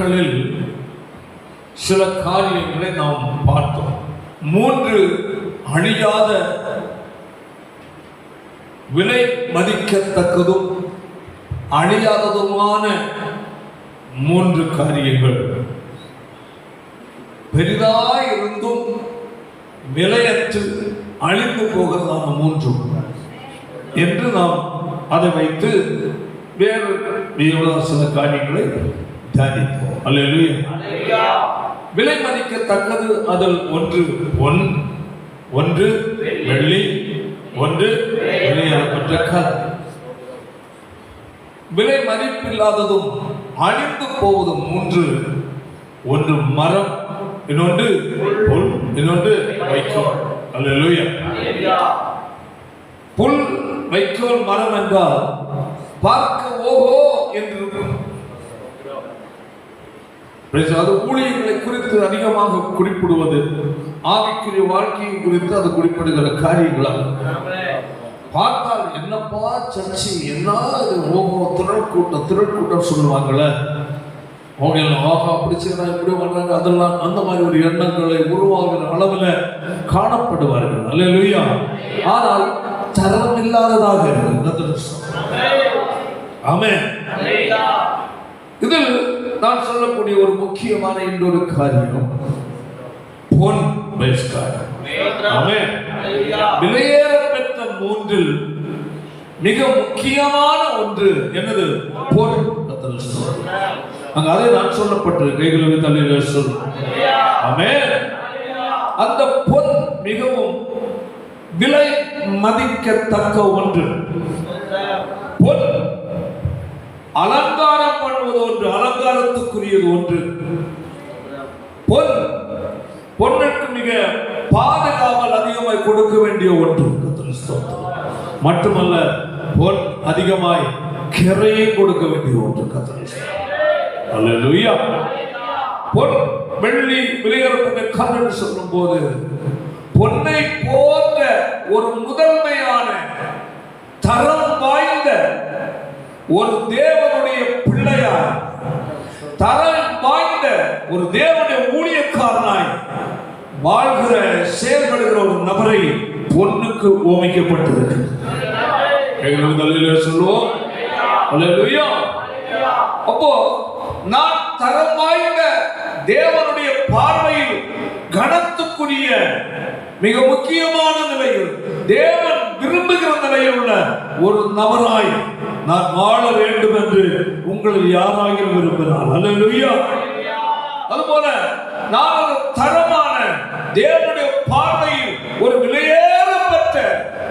நாட்களில் சில காரியங்களை நாம் பார்த்தோம். 3 அழியாத விலை மதிக்கத்தக்கதும் அழியாததுமான 3 காரியங்கள், பெரிதாய் இருந்தும் விலையற்று அழிந்து போகிறதான 3 என்று நாம் அதை வைத்து வேறு சில காரியங்களை தியானிப்போம். அல்லேலூயா. விலை மதிக்கத்தக்கது அதில் 1 பொன், 1 வெள்ளி, 1 விலையேறப்பட்ட கல். விலை மதிப்பில்லாததும் அழிந்து போவதும் 3, 1 மரம், இன்னொன்று புல், இன்னொன்று வைக்கோல். அல்லேலூயா. புல், வைக்கோல், மரம் என்றால் பார்க்க ஓஹோ என்று இருக்கும். அது ஊழியர்களை குறித்து அதிகமாக குறிப்பிடுவது, ஆவிக்குரிய வாழ்க்கையை குறித்து அது குறிப்பிடுகிற காரியங்களாக பார்த்தால் என்னப்பா சர்ச்சி, என்ன ஓஹோ திரட்கூட்டம் சொல்லுவாங்களே, அவங்க ஆஹா அப்படி செய்யறாங்க இப்படி பண்றாங்க, அதெல்லாம் அந்த மாதிரி ஒரு எண்ணங்களை உருவாகிற அளவில் காணப்படுவார்கள். அல்லேலூயா. ஆனால் தரம் இல்லாததாக இருக்கிறது. ஆமென். இதில் நான் சொல்லக்கூடிய ஒரு முக்கியமான இன்னொரு காரியம் பொன். விலையேறப்பெற்ற 3 மிக முக்கியமான ஒன்று என்னது? பொன். அங்க அதை நான் சொல்லப்பட்டது கைகளை தலையில சொல். ஆமென். அந்த பொன் மிகவும் விலை மதிக்கத்தக்க ஒன்று. பொன் அலங்காரம் பண்ணுவது ஒன்று, அலங்காரத்துக்குரியது ஒன்று. பொன்னுக்கு மிக பாதுகாவல் அதிகமாய் கொடுக்க வேண்டிய ஒன்று. மட்டுமல்ல, பொன் அதிகமாய் கிரையை கொடுக்க வேண்டிய ஒன்று. அல்லேலூயா. பொன், வெள்ளி, விலையேறப்பட்ட கல் என்று சொல்லும் போது பொன்னை போன்ற ஒரு முதன்மையான தரம் வாய்ந்த ஒரு தேவனுடைய பிள்ளையாய், தரம் வாய்ந்த ஒரு தேவனுடைய ஊழியக்காரனாய் வாழ்கிற செயல்படுகிற ஒரு நபரை பொன்னுக்கு ஓமிக்கப்பட்டிருக்கு. சொல்லுவோம். அல்லேலூயா. அப்போ நான் தரம் வாய்ந்த தேவனுடைய பார்வையில் கனத்துக்குரிய மிக முக்கியமான நிலையில், தேவன் விரும்புகிற நிலையில் உள்ள ஒரு நபராய் நான் வாழ வேண்டும் என்று உங்களில் யாராகிலும் விரும்பினார். அல்லேலூயா. அதுபோல நான் ஒரு தரமான தேவனுடைய பார்வையில் ஒரு விலையேறப்பட்ட,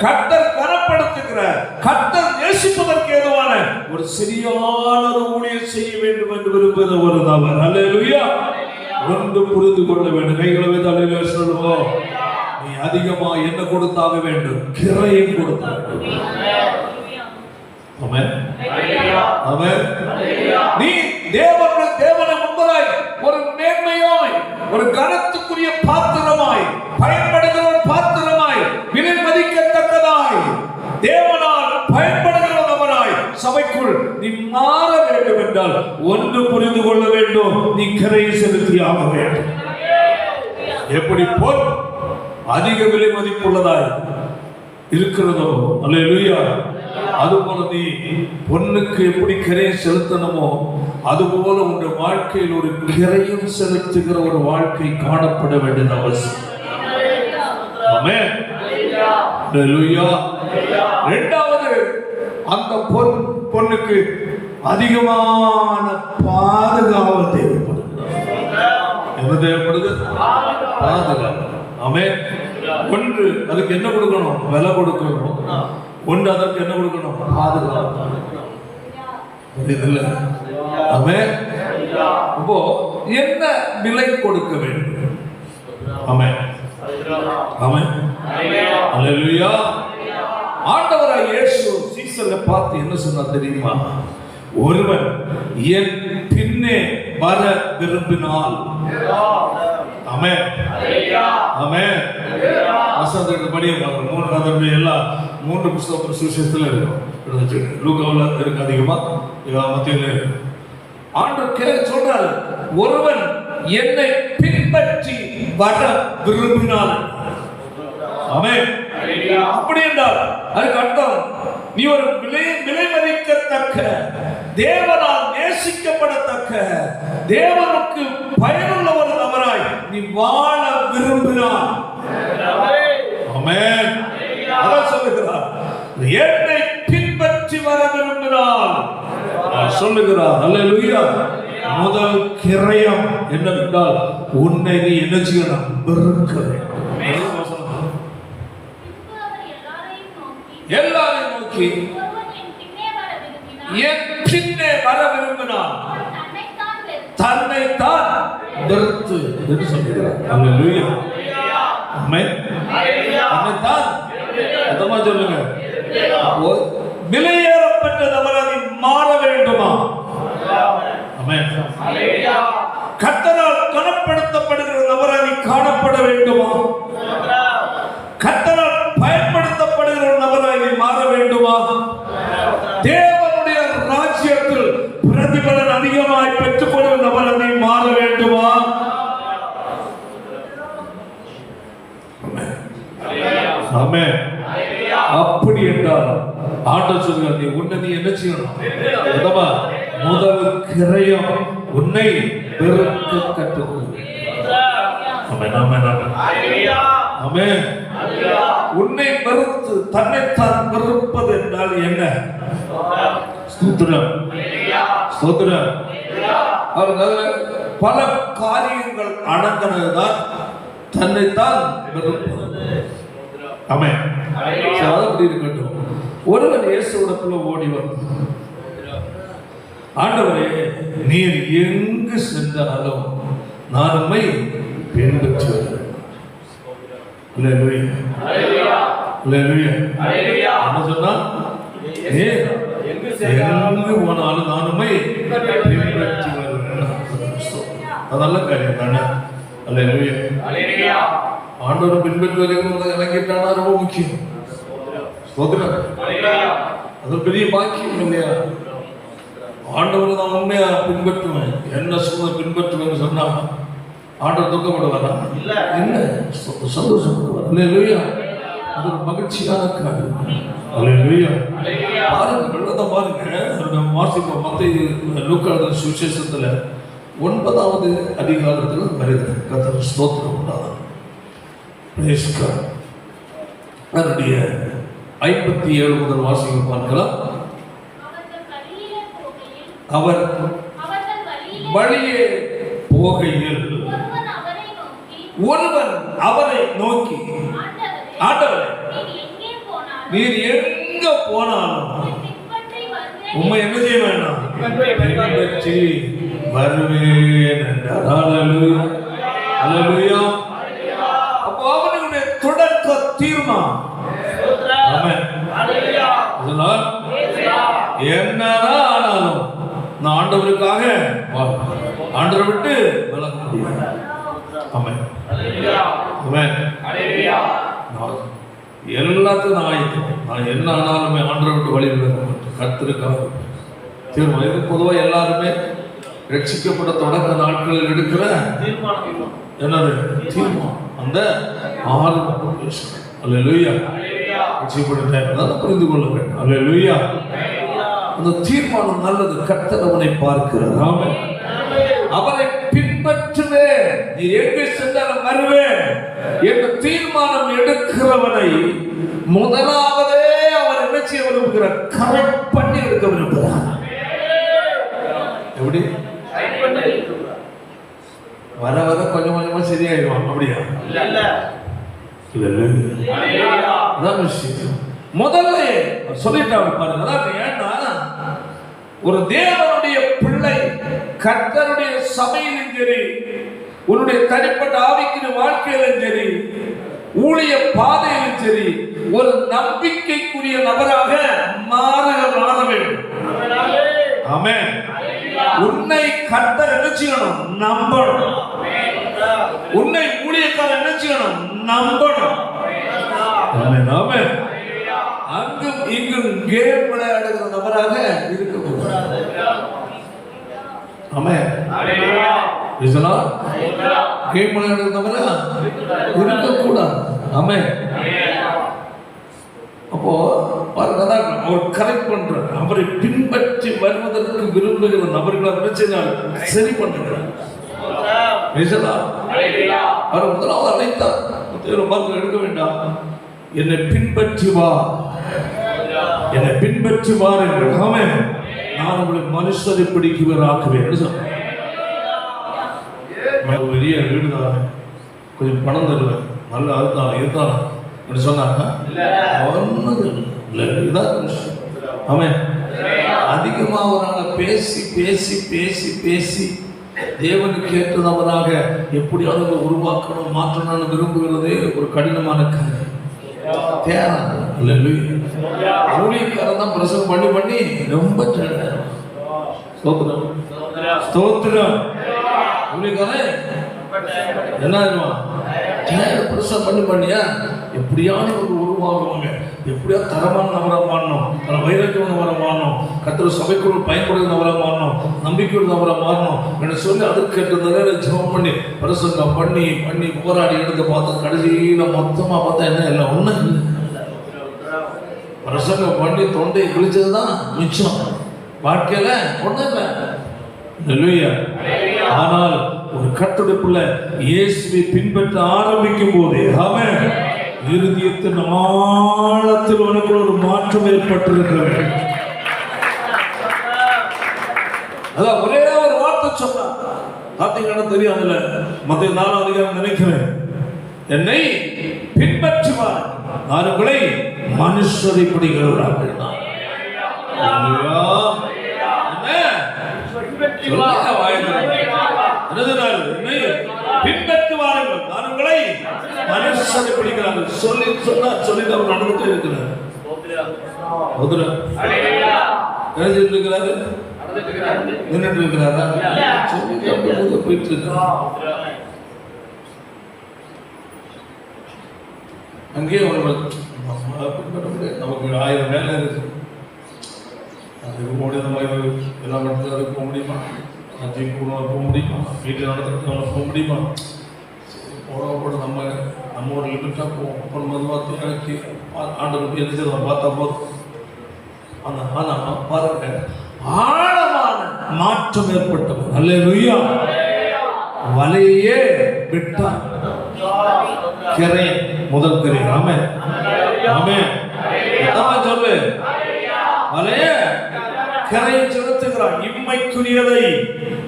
கர்த்தர் கனப்படுத்துகிற, கர்த்தர் நேசிப்பதற்கு ஏதுவான ஒரு சரியான ஒரு ஊழியம் செய்ய வேண்டும் என்று விரும்புகிற ஒரு நபர். அல்லேலூயா. ஒன்று புரிந்து கொள்ள வேண்டும். கைகளை தலையில சொல்லுவோம். நீ அதிகமா என்ன கொடுத்தாக வேண்டும்? கிரையை கொடுத்தாக வேண்டும். ஆமென். ஆமென். நீ தேவனை முன்பதாய் ஒரு மேன்மையாய், ஒரு கனத்துக்குரிய பாத்திரமாய், பயன்படுகிற ஒரு பாத்திரமாய், விலை மதிக்கத்தக்கதாய், தேவனால் பயன்படுகிற நபராய் சபைக்குள் நீ மாற வேண்டும் என்றால் ஒன்று புரிந்து கொள்ள வேண்டும். நீ கிரையை செலுத்தியாக வேண்டும். எப்படி பொன் அதிக விலை மதிப்புள்ளதாய் இருக்கிறதோ, அல்லேலூயா, அதுபோல நீ பொன்னுக்கு எப்படி கிரையை செலுத்தணுமோ அதுபோல உங்கள் வாழ்க்கையில் ஒரு கிரையும் செலுத்துகிற ஒரு வாழ்க்கை காணப்பட வேண்டியது அவசியம். ஆமென். அல்லேலூயா. இரண்டாவது, அந்த பொன்னுக்கு அதிகமான பாதுகாப்பு தேவைப்படுது. என்ன தேவைப்படுது? பாதுகாப்பு. ஆமென். ஒன்று அதுக்கு என்ன கொடுக்கணும்? விலை கொடுக்கணும். ஒன்று அதற்கு என்ன கொடுக்கணும்? பாதுகாப்பு. ஆமென். அப்போ என்ன விலை கொடுக்க வேண்டும்? ஆமென். ஆமென். அல்லேலூயா. ஆண்டவராய் இயேசு சீசரை பார்த்து என்ன சொன்னார் தெரியுமா? ஒருவன் என் பின்னே வர விரும்பினால், ஆமென், ஆமென், வசனத்துக்கு படியே பார்க்கணும். 3 கதை எல்லாம் 3 புத்தகம் சுவிசேஷத்துல இருக்கும். லூக்காவுல இருக்கு அதிகமா, மத்தியில ஆண்டவர் சொல்றாரு, ஒருவன் என்னை பின்பற்றி வர விரும்பினான். ஆமென். அப்படி என்றால் அதுக்கு அர்த்தம், நீ ஒரு விலை மதிக்கத்தக்க, தேவனால் நேசிக்கப்படத்தக்க, தேவனுக்கு பயனுள்ள ஒரு நபராய் நீ வாழ விரும்பினான். ஆமென். அதான் சொல்லுகிறார், என்னை பின்பற்றி வர விரும்பினான் சொல்லுகிறார். அல்லேலூயா. முதல் கிரயம் என்னவென்றால், உன்னை நீ என்ன செய்யணும்? வெறுக்க வேண்டும். எல்லாரையும் நோக்கி என் பின்னே வர விரும்பினான், தன்னைத்தான் வெறுத்து என்று சொல்லுகிறார். அல்லேலூயா. ஆமென். தன்னைத்தான் அதமா சொல்லுங்க. விலையேறப்பட்ட நபராக மாற வேண்டுமா? ஆமென். கர்த்தரால் கனப்படுத்தப்படுகிற நபராக காணப்பட வேண்டுமா? கர்த்தரால் பயன்படுத்தப்படுகிற நபராக மாற வேண்டுமா? தேவனுடைய ராஜ்யத்தில் பிரதிபலன் அதிகமாய் பெற்றுக்கொள்கிற நபராக மாற வேண்டுமா? ஆமென். அப்படி என்றால் ஆண்டவர் சொல்கிறார், நீ உன்னை நீ என்ன செய்யணும்? முதல் கிரயம் உன்னை வெறுக்க கற்றுக்கொள். ஆமென். ஆமென். ஆமென். உன்னை வெறுத்து தன்னைத்தான் வெறுப்பது என்றால் என்ன? ஸ்தோத்திரம். ஸ்தோத்திரம். பல காரியங்கள் அடங்கினதுதான் தன்னைத்தான் வெறுப்பது. ஆமென். அப்படி இருக்கட்டும். ஒருவன் இயேசுவிடத்துல ஓடி வந்து, ஆண்டவரே, நீர் எங்கு சென்றாலும் நான் உம்மை பின்பற்றி வருகிறேன். அல்லேலூயா. அல்லேலூயா. என்ன சொன்னா? எங்கு போனாலும் நான் உம்மை பின்பற்றி வருகிறேன். அதல்ல காரியம் தானே? அல்லேலூயா. ஆண்டவர் பின்பற்றி வருகிறது இறங்கிட்டானா ரொம்ப முக்கியம். அது பெரிய பாக்கியம் இல்லையா? ஆண்டவரை நான் உண்மையா பின்பற்றுவேன், என்ன சொல்ல பின்பற்றுவேன் சொன்னா ஆண்டவர் துக்கப்படுவாரா? இல்ல, சந்தோஷப்படுவார். அல்லேலூயா. அது ஒரு மகிழ்ச்சியான காரியம். அல்லேலூயா. பாருங்க, வெள்ளத்தை பாருங்க. வாசிப்போம் மத்தேயு லூக்கா சுவிசேஷத்துல 9வது அதிகாரத்தில் வருகிறது. கர்த்தருக்கு ஸ்தோத்திரம் உண்டாகும். அதனுடைய 57 முதல் வாசிக்க பார்க்கலாம். அவர் வழியே போகையில் ஒருவன் அவரை நோக்கி, ஆண்டவரே, நீர் எங்க போனாலும் உம்மை என்ன செய்ய வேண்டாம்? பின்பற்றி வருவேன் என்றார். அல்லேலூயா. அல்லேலூயா. அப்போ அவனுடைய தொடக்க தீர்மானம். ஆமென். அதனால் என்னதான் ஆனாலும் நான் ஆண்டவருக்காக ஆண்டவரை விட்டு விலக முடியாது. ஆமென். ஆமென். எல்லாத்தையும் நான் ஆயிட்டேன். நான் என்ன ஆனாலுமே ஆண்டவரை விட்டு வழி விலக மாட்டேன். கர்த்தருக்காக தீர்மானம். இது பொதுவாக எல்லாருமே ரட்சிக்கப்பட்ட தொடக்க நாட்களில் எடுக்கிற என்னது தீர்மானம். அந்த 6 பேசுகிறேன். அல்லேலூயா. புரிந்து கொள்ள வேண்டும். அல்லேலூயா. அந்த தீர்மானம் நல்லது. கர்த்தர் அவனை பார்க்கிறார். ஆமென். அவரை பின்பற்றுவேன், நீ எங்கு சென்றாலும் வருவேன் என்ற தீர்மானம் எடுக்கிறவனை முதலாவதே அவர் என்ன செய்ய விரும்புகிறார்? கரெக்ட் பண்ணி எடுக்க விரும்புகிறார். எப்படி? வர வர கொஞ்சம் கொஞ்சமா சரியாயிடுவான். அப்படியா? முதல்ல சொல்லிட்டாங்க பாருங்க. ஏன்னா ஒரு தேவனுடைய பிள்ளை கர்த்தருடைய சபையிலும் சரி, உன்னுடைய தனிப்பட்ட ஆவிக்கிற வாழ்க்கையிலும் சரி, ஊழிய பாதையிலும் சரி, ஒரு நம்பிக்கைக்குரிய நபராக மாற வேண்டும். ஆமென். உன்னை கர்த்தர் என்ன செய்யணும்? நம்பணும். உன்னை ஊழியக்காரர் என்ன செய்யணும்? நம்பணும். ஆமென். ஆமென். அங்கும் இங்கும் கேம் விளையாடுகிற நபராக இருக்கக்கூடாது. ஆமென். இதெல்லாம் கேம் விளையாடுறவங்க இருக்கக்கூடாது. ஆமென். அப்போ பாருங்க, அவர் கரெக்ட் பண்றார். அவரை பின்பற்றி வருவதற்கு விரும்புகிற நபர்களை பிரச்சனை சரி பண்றார். அவர் முதலாவது அழைத்தார், எடுக்க வேண்டாம், என்னை பின்பற்றி வா, என்னை பின்பற்றி வாருங்கள். ஆமென். நான் உங்களை மனுஷரை பிடிக்குவர் ஆக்குவேன். பெரிய வீடுதான், கொஞ்சம் பணம் தருவேன், நல்ல அதுதான் இதுதான் சொன்னாங்க. ஆமென். அதிகமா அவரால் பேசி பேசி பேசி பேசி தேவனுக்கு ஏற்றவராக எப்படியாவது உருவாக்கணும், மாற்றணும்னு விரும்புகிறதே ஒரு கடினமான காரியம். ஊழியக்காரன் தான் பிரசவம் பண்ணி பண்ணி ரொம்ப ஸ்தோத்திரம். ஊழியக்காரன் என்ன பிரசவம் பண்ணி பண்ணியா எப்படியாவது ஒரு உருவாகுவாங்க, எப்படியாவது தரமான நபரா மாறணும், வைரக்கியம் நபரா மாறணும், கர்த்தர் சபைக்குள் பயன்படுகிற நபரா மாறணும், நம்பிக்கையுள்ள நபரா மாறணும் என்று சொல்லி அதுக்கு நேரம் ஜெபம் பண்ணி பிரசங்கம் பண்ணி பண்ணி போராடி எடுத்து பார்த்தா கடைசியில மொத்தமா பார்த்தா என்ன இல்லை, ஒண்ணு இல்லை. பிரசங்கம் பண்ணி தொண்டையை கிழிச்சதுதான் மிச்சம், வாழ்க்கையில ஒண்ணு இல்லை. ஆனால் ஒரு கட்டுடைப்புள்ள இயேசுவை பின்பற்ற ஆரம்பிக்கும் போதே அவன் இருதயத்தின் ஆழத்தில் உனக்கு ஒரு மாற்றம் ஏற்பட்டிருக்கிறது. அதான் ஒரே ஒரு வார்த்தை சொன்னான். பார்த்தீங்கன்னா தெரியும், அதுல மத்திய 4ஆம் அதிகாரம் நினைக்கிறேன், என்னை பின்பற்றுவார், நான் உங்களை மனுஷரை பிடிக்கிறவராக. பின்பற்றுவார்கள், நான் உங்களை மனுஷரை பிடிக்கிறார்கள் சொல்லி சொன்னார். சொல்லி அவர் நடந்துட்டே இருக்கிறார். இருக்கிறாரு, நின்றுட்டு இருக்கிறாரா, சொல்லி போயிட்டு இருக்கிறார். அங்கேயே நமக்கு 1000 வேலை இருக்கு. அதுக்கு முடியாத மாதிரி எல்லா இடத்துல போக முடியுமா, போக முடியுமா, வீட்டில் நடத்துறதுக்கு போக முடியுமா, போட நம்மளோட லிமிட்டாக போவோம். அப்புறம் மெதுவாக இறக்கி ஆண்டு எதிர்த்து பார்த்தா போதும். ஆனால் பாருங்க, ஆழமான மாற்றம் ஏற்பட்டவர். அல்லேலூயா. வலையே விட்டார், கிரை முதல் கிரை. ஆமென் ஆமென். சொல்லு, வலைய கரையை செலுத்துகிறார், இம்மைக்குரியதை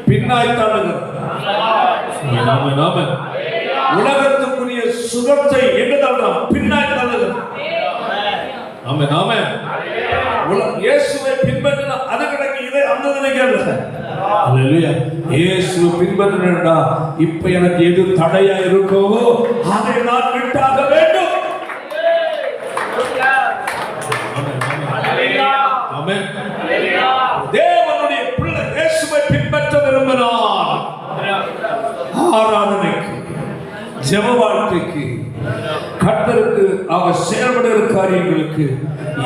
பின்னாய் தள்ளுகிறார். உலகத்துக்குரிய சுகத்தை எங்க தள்ளுறான், பின்னாய் தள்ளுகிறார். ஆமென் ஆமென். இயேசுவை பின்பற்றினா அது கிடைக்கு, இதை அந்த நினைக்கிறது. அல்லேலூயா. இயேசுவை பின்பற்றினா இப்ப எனக்கு எது தடையா இருக்கோ அதை நான் விட்டாக வேண்டும். ஆமென். தேவனுடைய பிள்ளை இயேசுவை பின்பற்ற விரும்பினார், ஆராதனைக்கு, ஜெப வாழ்க்கைக்கு, கர்த்தருக்கு அவர் செயல்படுகிற காரியங்களுக்கு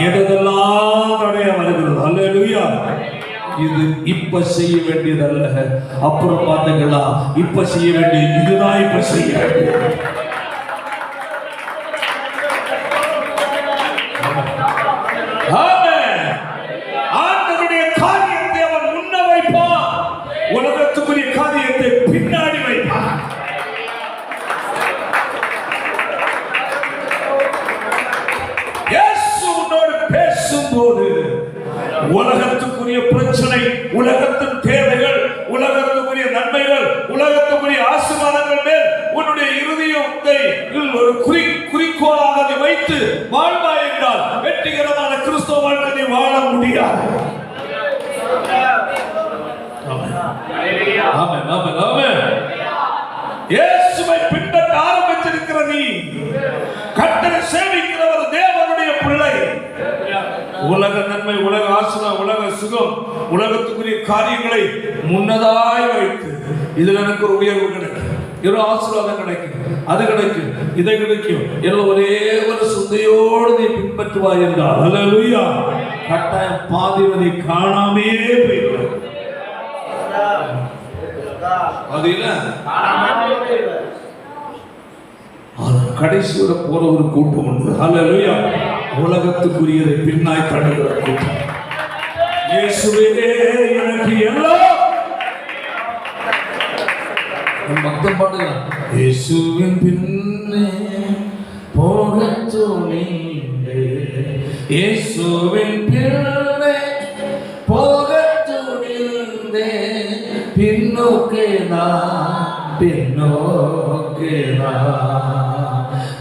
எதெல்லாம் தடையா வருகிறது. அல்லேலூயா. இது இப்ப செய்ய வேண்டியதல்ல, அப்புறம் பார்த்தீங்களா, இப்ப செய்ய வேண்டியது இதுதான். இப்ப செய்ய வேண்டியது ஆண்டவருடைய காரியத்தை அவன் முன்ன வைப்பான், உலகத்துக்குரிய காரியத்தை பின்னாடி வைப்பான். இயேசுவோடு பேசும்போது உலகத்துக்குரிய பிரச்சனை, உலகத்தின் தேவைகள், உலகத்துக்குரிய நன்மைகள், உலகத்துக்குரிய ஆசீர்வாதங்கள் மேல் உன்னுடைய இருதயத்தை ஒரு குறிக்கோளாக அதை வைத்து வாழ்வாய் என்றால் வெற்றிகரமான கிறிஸ்தவ வாழ்க்கை வாழ முடியாது. இயேசுவை பின்பற்ற ஆரம்பித்திருக்கிற நீ கர்த்தரை சேவிக்கிறவர், தேவனுடைய பிள்ளை. உலக நன்மை, உலக ஆசீர்வாதம், உலக சுகம், உலகத்துக்குரிய காரியங்களை முன்னதாய் வைத்து இதுல எனக்கு ஒரு உயர்வு கிடைக்கும், ஒரு ஆசீர்வாதம் கிடைக்கும், அது கிடைக்கும், இதை கிடைக்கும் எல்லாம் ஒரே ஒரு சிந்தையோடு நீ பின்பற்றுவாய் என்றால் அல்லேலூயா, கட்டாயம் பாதிவனை காணாமே போயிடுவார். அது இல்ல கடைசியோட போற ஒரு கூட்டம் உண்டு. ஹல்லேலூயா. உலகத்துக்குரியதை பின்னாய் தடுக்கிற கூட்டம். இயேசுவே எனக்கு எல்லாம் பக்தம் பாடுங்க. இயேசுவின் பின்னே போகத் துணிந்தே, இயேசுவின் பின்னே போகத் துணிந்தே, பின்னோக்கே நான் பின்னோக்கே நான்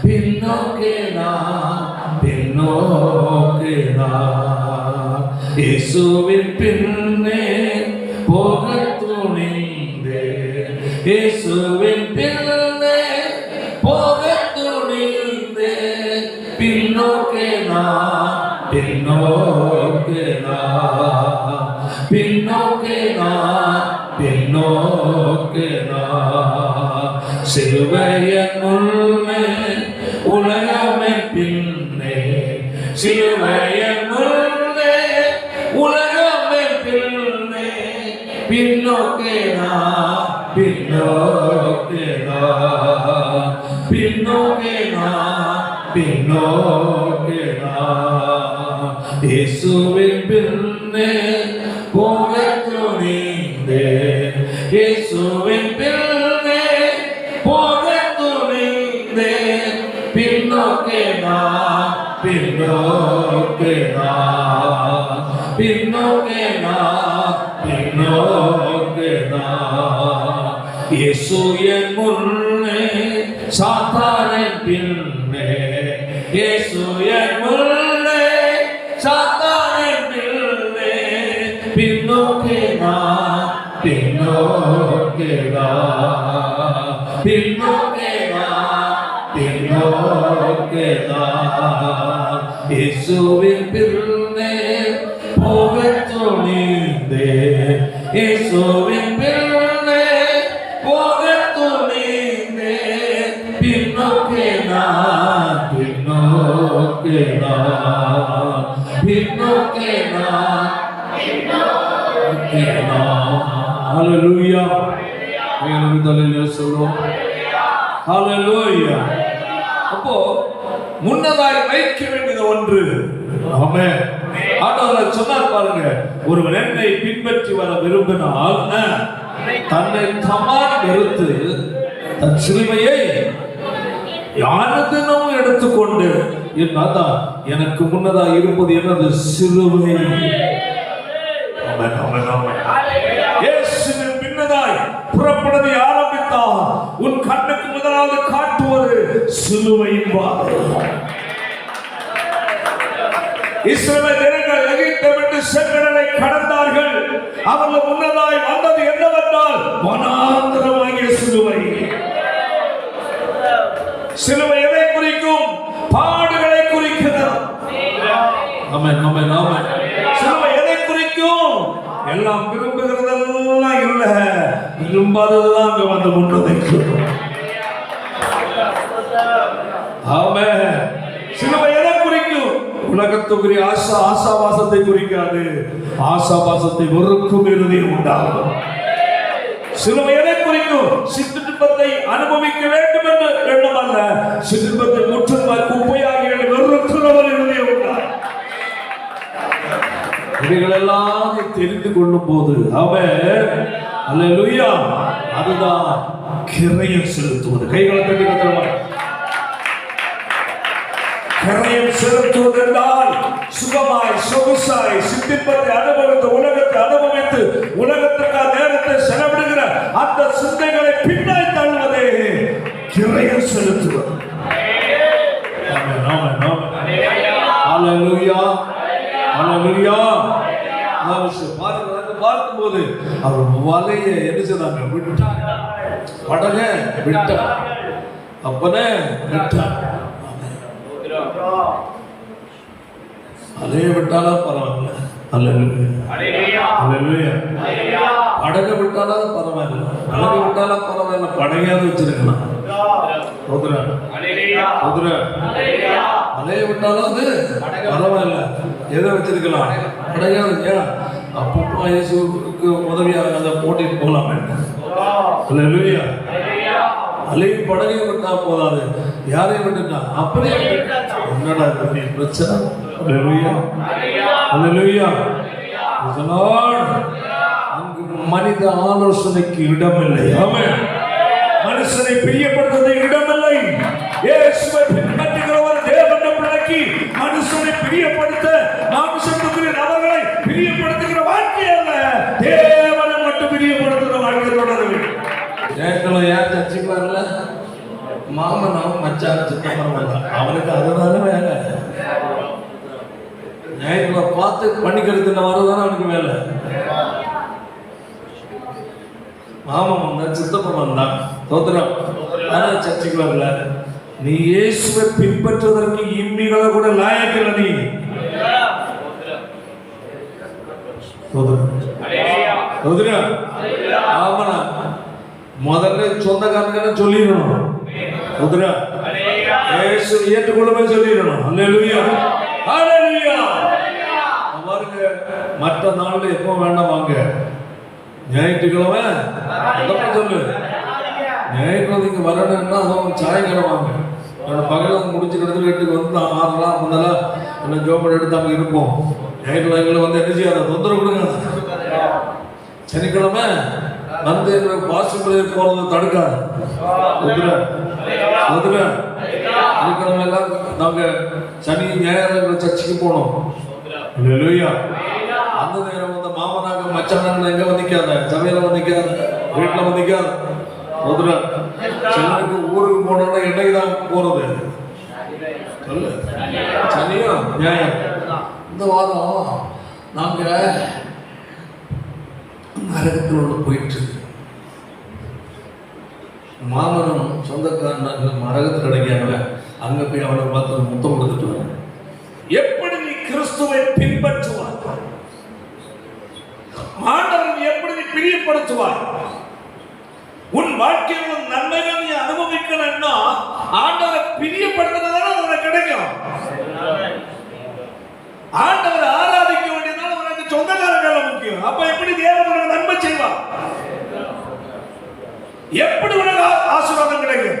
பின்னோக்கே நான் பின்னோக்கே நான், இயேசுவின் பின்னே போகத் துணிந்தே, இயேசுவின் பின்னே போகத் துணிந்தே, பின்னோக்கே நான் பின்னோக்கே நான் பின்னோக்கே நான் பின்னோக்கே நான், சிலுவையின் முன்னே உலகமே பின்னே, சிலுவையின் முன்னே உலகமே பின்னே, பின்னோக்கே நான் பின்னோக்கே நான் பின்னோக்கே நான் பின்னோக்கே நான், இயேசுவின் பின்னே போகத் துணிந்தே, இயேசுவின் பின்னே போகத் துணிந்தே, பின்னோக்கே நான் பின்னோக்கே நான் பின்னோக்கே நான் பின்னோக்கே நான், இயேசு என் முன்னே சாத்தானின் பின்னே, இயேசு என் முன்னே சாத்தானின் பின்னே, பின்னோக்கே நான் பின்னோக்கே நான் பின்னோக்கே நான் பின்னோக்கே நான், இயேசுவின் பின்னே போகத் துணிந்தே, இயேசுவின் பின்னே போகத் துணிந்தே, பின்னோக்கே நான் பின்னோக்கே நான் பின்னோக்கே நான் பின்னோக்கே நான். ஹல்லேலூயா. ஹல்லேலூயா சொல்றோம். ஹல்லேலூயா. அப்போ முன்னதாய் வைக்க வேண்டியது ஒன்று. ஆமென். ஆண்டவர் சொன்னார் பாருங்க, ஒருவன் என்னை பின்பற்றி வர விரும்பினால் தன்னை தமான் வெறுத்து தன் சிலுவையை யானதினம் எடுத்துக்கொண்டு, என்னதா எனக்கு முன்னதாக இருப்பது என்னது? சிலுவை. இயேசுவின் பின்னதாய் புறப்படுவதை ஆரம்பித்தால் உன் கண்ணுக்கு முதலாவது காட்டுவது சிலுவையின் பாதை. இஸ்ரவேல் ஜனங்கள் எகிப்தை விட்டு செங்கடலை கடந்தார்கள். அவர்கள் முன்னதாய் வந்தது என்னவென்றால் வனாந்தரமாகிய சிலுவை. சிலுவை எதை குறிக்கும்? பாடுகளை குறிக்கிறது. ஆமென் ஆமென் ஆமென். சிலுவை எதை குறிக்கும்? எல்லாம் விரும்புகிறதெல்லாம் இல்ல, விரும்பாததுதான் அங்க வந்து முன்னதைக்கும். ஆமென். சிலுவை எதை குறிக்கும்? உலகத்துக்குரிய ஆசாபாசத்தை குறிக்காது. ஆசாபாசத்தை வெறுக்கும் இருதயம் உண்டாகும். சிலுவை எதை குறிக்கும்? சிற்றின்பத்தை அனுபவிக்க வேண்டும் என்று எண்ணம் அல்ல, சிற்றின்பத்தை முற்றிலுமாய் குப்பையாகிய வெறுக்கிறவர் இருதயம் உண்டாகும். இவைகளெல்லாம் தெரிந்து கொள்ளும் போது அவன் அல்லேலூயா, அதுதான் கிரயம் செலுத்துவது. கைகளை தட்டி கத்தலாம். கிரயம் செலுத்துவது என்றால் சுகமாய் சொகுசாய் சித்திப்பத்தை அனுபவித்து உலகத்தை அனுபவித்து உலகத்திற்கான நேரத்தை செலவிடுகிற அந்த சிந்தைகளை பின்னாய் தள்ளுவதே கிரயம் செலுத்துவது. அல்லேலூயா அல்லேலூயா. பார்க்கும்போது அவர் வலையை என்ன செய்தாங்க? விட்டாங்க. படக விட்டாங்க. அப்பனே விட்டாங்க. அலைய விட்டாலும் பரவாயில்ல. படக விட்டாலும் பரவாயில்ல. படக விட்டாலும் பரவாயில்ல. படகையாவது வச்சிருக்கலாம். அலைய விட்டாலும் அது பரவாயில்ல. எதை வச்சிருக்கலாம்? படகையாவது. அப்பப்பா இயேசுக்கு உதவியாக அதை போட்டிட்டு போகலாம். அல்லேலூயா. அலையும் படகையும் விட்டா போதாது, யாரையும் விட்டுட்டா அப்படியே என்னடா பிரச்சனை. அல்லேலூயா, அல்லேலூயா. அங்கு மனித ஆலோசனைக்கு இடமில்லை. ஆமென். மனுஷனை பிரியப்படுத்துவதற்கு இடமில்லை. இயேசுவை பின்பற்றுகிறவர் தேவனுடைய பிள்ளைக்கு மனுஷனை பிரியப்படுத்த, மாம்சத்துக்குரிய நபர்களை பிரியப்படுத்துகிற வாழ்க்கை அல்ல, தேவனை மட்டும் பிரியப்படுத்துகிற வாழ்க்கை தொடர்ந்து. ஏற்கனவே ஏன் சர்ச்சைக்கு வரல? மாமனும் மச்சான் சித்தப்பா அவனுக்கு அதுதானே வேலை. ஞாயிற்றுல பார்த்து பண்ணிக்கிறது வரதானே அவனுக்கு வேலை. மாமன் வந்தான், சித்தப்பன் வந்தான், தோத்திரம். ஆனா சர்ச்சைக்கு வரல. நீ இயேசுவை பின்பற்றுவதற்கு இம்மிகளை கூட லாயக்கில்லை. நீ தோத்திரம். ஆமனா முதல்ல சொந்தக்காரங்க சொல்லிடணும். தோத்திரம். இயேசு ஏற்றுக்கொள்ளுமே சொல்லிடணும். அல்லேலூயா, அல்லேலூயா. பாருங்க, மற்ற நாள்ல எப்போ வேண்டாம் வாங்க, ஞாயிற்றுக்கிழமை சொல்லு. ஞாயிற்றுக்கிழமை இங்க வரணும்னா அதுவும் சாயங்காலம் வாங்க. பகல முடிச்சுக்கிறது வீட்டுக்கு வந்து 6 முதல்ல என்ன ஜோபடி எடுத்து அங்கே இருப்போம். ஞாயிற்றுக்கிழமை வந்து என்ன செய்யாத தொந்தரவு கொடுங்க. சனிக்கிழமை வந்து வாசிப்பதை போறது தடுக்காது. சனிக்கிழமை எல்லாம் நாங்க சனி ஞாயிறு சர்ச்சைக்கு போனோம். அல்லேலூயா. அந்த நேரம் வந்து மாமனாக மச்சானாங்க எங்க வந்திக்காத, சபையில வந்திக்காத, வீட்டுல வந்திக்காத. சிலருக்கு ஊருக்கு போனோம்னா என்னைக்கு தான் போறது? சனியும் நியாயம். இந்த வாரம் நாங்க நரகத்தோடு போயிட்டு மாமனும் சொந்தக்காரன் நரகத்தில் கிடைக்காம அங்க போய் அவனை பார்த்து முத்தம் கொடுத்துட்டு வர. எப்படி நீ கிறிஸ்துவை பின்பற்றுவார்? ஆண்டவன் எப்படி நீ பிரியப்படுத்துவார்? உன் வாழ்க்கையில் உன் நன்மைகள் நீ அனுபவிக்கணும்னா ஆண்டவரை பிரியப்படுத்தினதால உனக்கு கிடைக்கும். ஆண்டவரை ஆராதிக்க வேண்டியதால உனக்கு சொந்தக்காரர்கள் முக்கியம். அப்ப எப்படி தேவன் உனக்கு நன்மை செய்வார்? எப்படி உனக்கு ஆசீர்வாதம் கிடைக்கும்?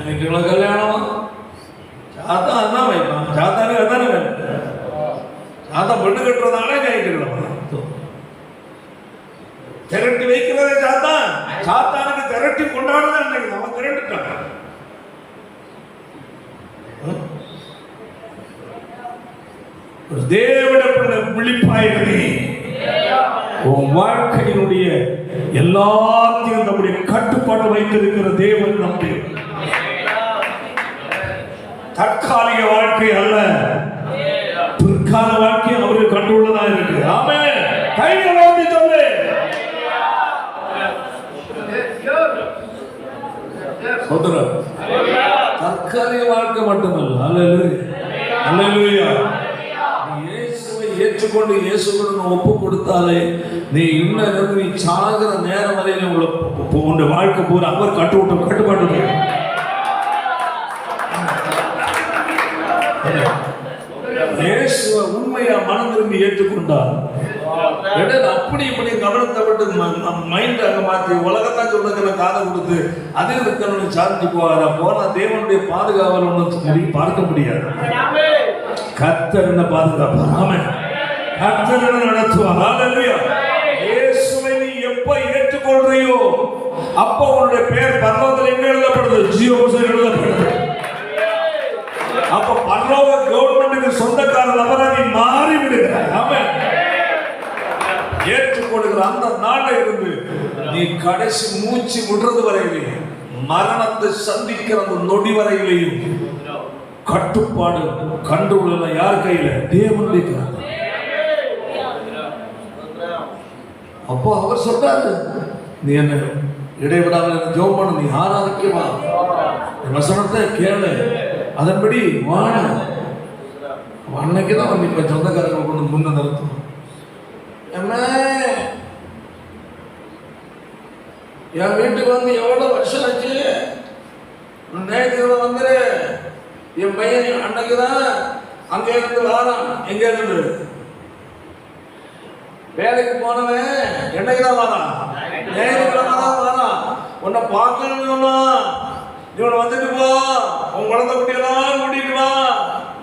எனக்கு கல்யாணம் சாத்தா அதான் வைப்பான். சாத்தானுக்கு அதானே வேணும். சாத்தா பெண்ணு கட்டுறதானே கைக்கிறோம். திரட்டி வைக்கிறதே சாத்தான். சாத்தானுக்கு திரட்டி கொண்டாடுதான் நினைக்குது. அவன் திரண்டுட்டான். தேவனுடைய விழிப்பாயிரே, உன் வாழ்க்கையினுடைய எல்லாத்தையும் நம்முடைய கட்டுப்பாடு வைத்திருக்கிற தேவன் நம்முடைய தற்காலிக வாழ்க்கை அல்ல, பிற்கால வாழ்க்கை அவருக்கு கண்டுள்ளதா இருக்கு. ஆமென். கைகளை வந்து சொல்லு. தற்காலிக வாழ்க்கை மட்டுமல்ல. அல்லேலூயா, அல்லேலூயா. இயேசுவை ஏற்றுக்கொண்டு இயேசுவுடன் ஒப்பு கொடுத்தாலே நீ இன்னும் நீ சாகிற நேரம் வரையில உங்களுடைய வாழ்க்கை பூரா அவர் கட்டுப்பாட்டு. இயேசுவை உண்மையா மனம் திரும்பி ஏற்றுக்கொண்டார். அப்படி இப்படி கவனத்தை விட்டு மைண்ட் அங்க மாத்தி உலகத்தான் சொல்லுங்க காதை கொடுத்து அதே இருக்கிறவனு சார்ந்து போவாரா? போனா தேவனுடைய பாதுகாவல் ஒண்ணு பார்க்க முடியாது. கர்த்தர் என்ன பாதுகாப்பார்? ஆமென். கர்த்தர் என்ன நடத்துவார்? அல்லேலூயா. இயேசுவை நீ எப்ப ஏற்றுக்கொள்றியோ அப்ப உன்னுடைய பேர் பரலோகத்தில் எங்க எழுதப்படுது? ஜீவபுஸ்தகத்தில் எழுதப்படுது. அப்ப பரலோக கவர்மெண்ட்டுக்கு சொந்தக்கார நபரா நீ மாறி விடுகிறாய். ஆமென். ஏற்றுக்கொள்கிற அந்த நாள்ல இருந்து நீ கடைசி மூச்சு விடுறது வரையிலே, மரணத்தை சந்திக்கிற அந்த நொடி வரையிலையும் கட்டுப்பாடு கண்டுள்ள யார் கையில? தேவனுடைய கையில. அப்போ அவர் சொல்றாரு, நீ என்ன இடைவிடாமல் ஜெபம் பண்ணு, நீ ஆராதிக்கவா, வசனத்தை கேளு, அதன்படி வாழ. அன்னைக்குதான் வந்து இப்ப சொந்தக்காரங்க கொண்டு முன்ன நிறுத்தணும். என் வீட்டுக்கு வந்து எவ்வளவு வருஷம் ஆச்சு, நேற்று வந்துரு. என் பையன் அன்னைக்குதான் அங்க இருந்து வாரான். எங்க இருந்து? வேலைக்கு போனவன் என்னைக்கு தான் வரான்? ஞாயிற்றுக்கிழமை தான் வரான். உன்னை பார்க்கணும்னா இவனை வந்துட்டு போ, உன் குழந்தை குட்டியெல்லாம் கூட்டிட்டு வா,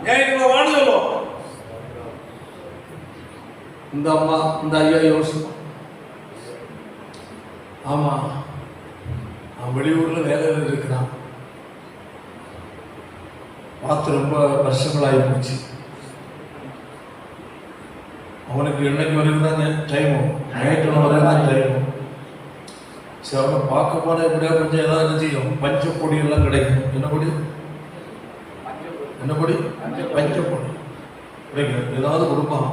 ஞாயிற்றுக்கிழமை வான்னு சொல்லுவோம். இந்த அம்மா இந்த ஐயா யோசிப்போம், ஆமா அவன் வெளியூர்ல வேலையில் இருக்கிறான், பார்த்து ரொம்ப வருஷங்களாகி போச்சு, அவனுக்கு என்னைக்கு வரைக்கும் தான் டைமு, ஞாயிற்றுக்கிழமை வரைக்கும் தான் டைமு. சரி அவனை பார்க்க போனால் எப்படியா கொஞ்சம் ஏதாவது என்ன செய்யும், பஞ்ச பொடியெல்லாம் கிடைக்கும். என்ன பொடி? என்ன பொடி? பஞ்ச பொடி கிடைக்கும், ஏதாவது கொடுப்பான்.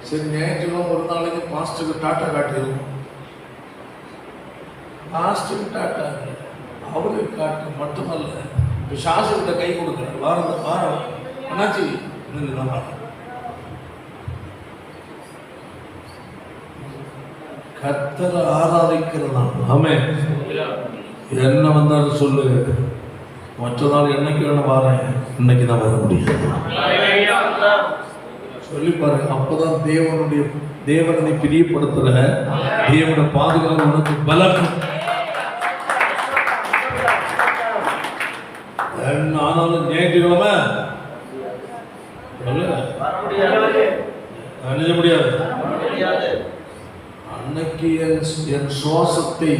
சரி ஞாயிற்றுக்கிழமை ஒரு நாளைக்கு பாஸ்டருக்கு டாட்டா காட்டிடுவோம். பாஸ்டருக்கு டாட்டா அவருக்கு காட்டு மட்டுமல்ல, இப்போ சாசுகிட்ட கை கொடுக்குறேன், வாரம் என்னாச்சு கர்த்தரை ஆராதிக்கிறதான். ஆமென். என்ன வந்தாலும் சொல்லு, மற்ற நாள் என்னைக்கு வேணும் வாரேன், இன்னைக்கு தான் வர முடியும் சொல்லி பாருங்க. அப்பதான் தேவனை பிரியப்படுத்துற தேவனை பாதுகாப்பு உனக்கு பலம். என்ன ஆனாலும் ஞாயிற்றுக்கிழமை அணிய முடியாது. அன்னைக்கு என் சுவாசத்தை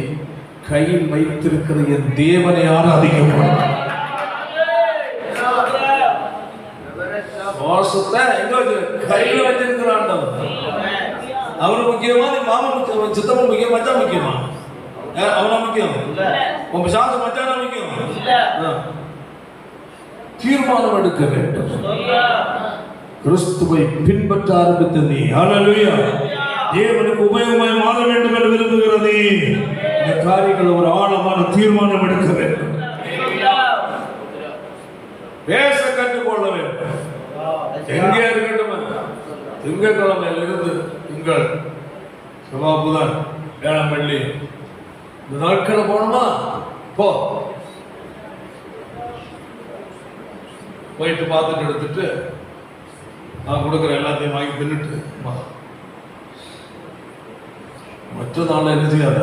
கையில் வைத்திருக்கிற என் தேவனை ஆராதிக்கப்படும். சுவாசத்தை எங்க கையில் வச்சிருக்கிறான். அவரு முக்கியமா, நீ மாமன் முக்கியம், சித்தப்பன் முக்கியம், மச்சான் முக்கியமா? அவனா முக்கியம்? உங்க சாச மச்சானா முக்கியம்? தீர்மானம் எடுக்க வேண்டும். கிறிஸ்துவை பின்பற்ற ஆரம்பித்த நீ, ஹல்லேலூயா, தேவனுக்கு உபயோகமாய் மாற வேண்டும் என்று விரும்புகிறது. இந்த காரியங்கள் ஒரு ஆழமான தீர்மானம் எடுக்க வேண்டும். பேச கற்றுக்கொள்ள வேண்டும். எங்கே இருக்கட்டும், திங்கட்கிழமையிலிருந்து திங்கள், செவ்வாய், புதன், வியாழன், வெள்ளி இந்த நாட்களை போனோமா, போயிட்டு பார்த்துட்டு எடுத்துட்டு நான் கொடுக்குற எல்லாத்தையும் வாங்கி தின்னுட்டு மற்ற நாள் என்ன செய்யாத.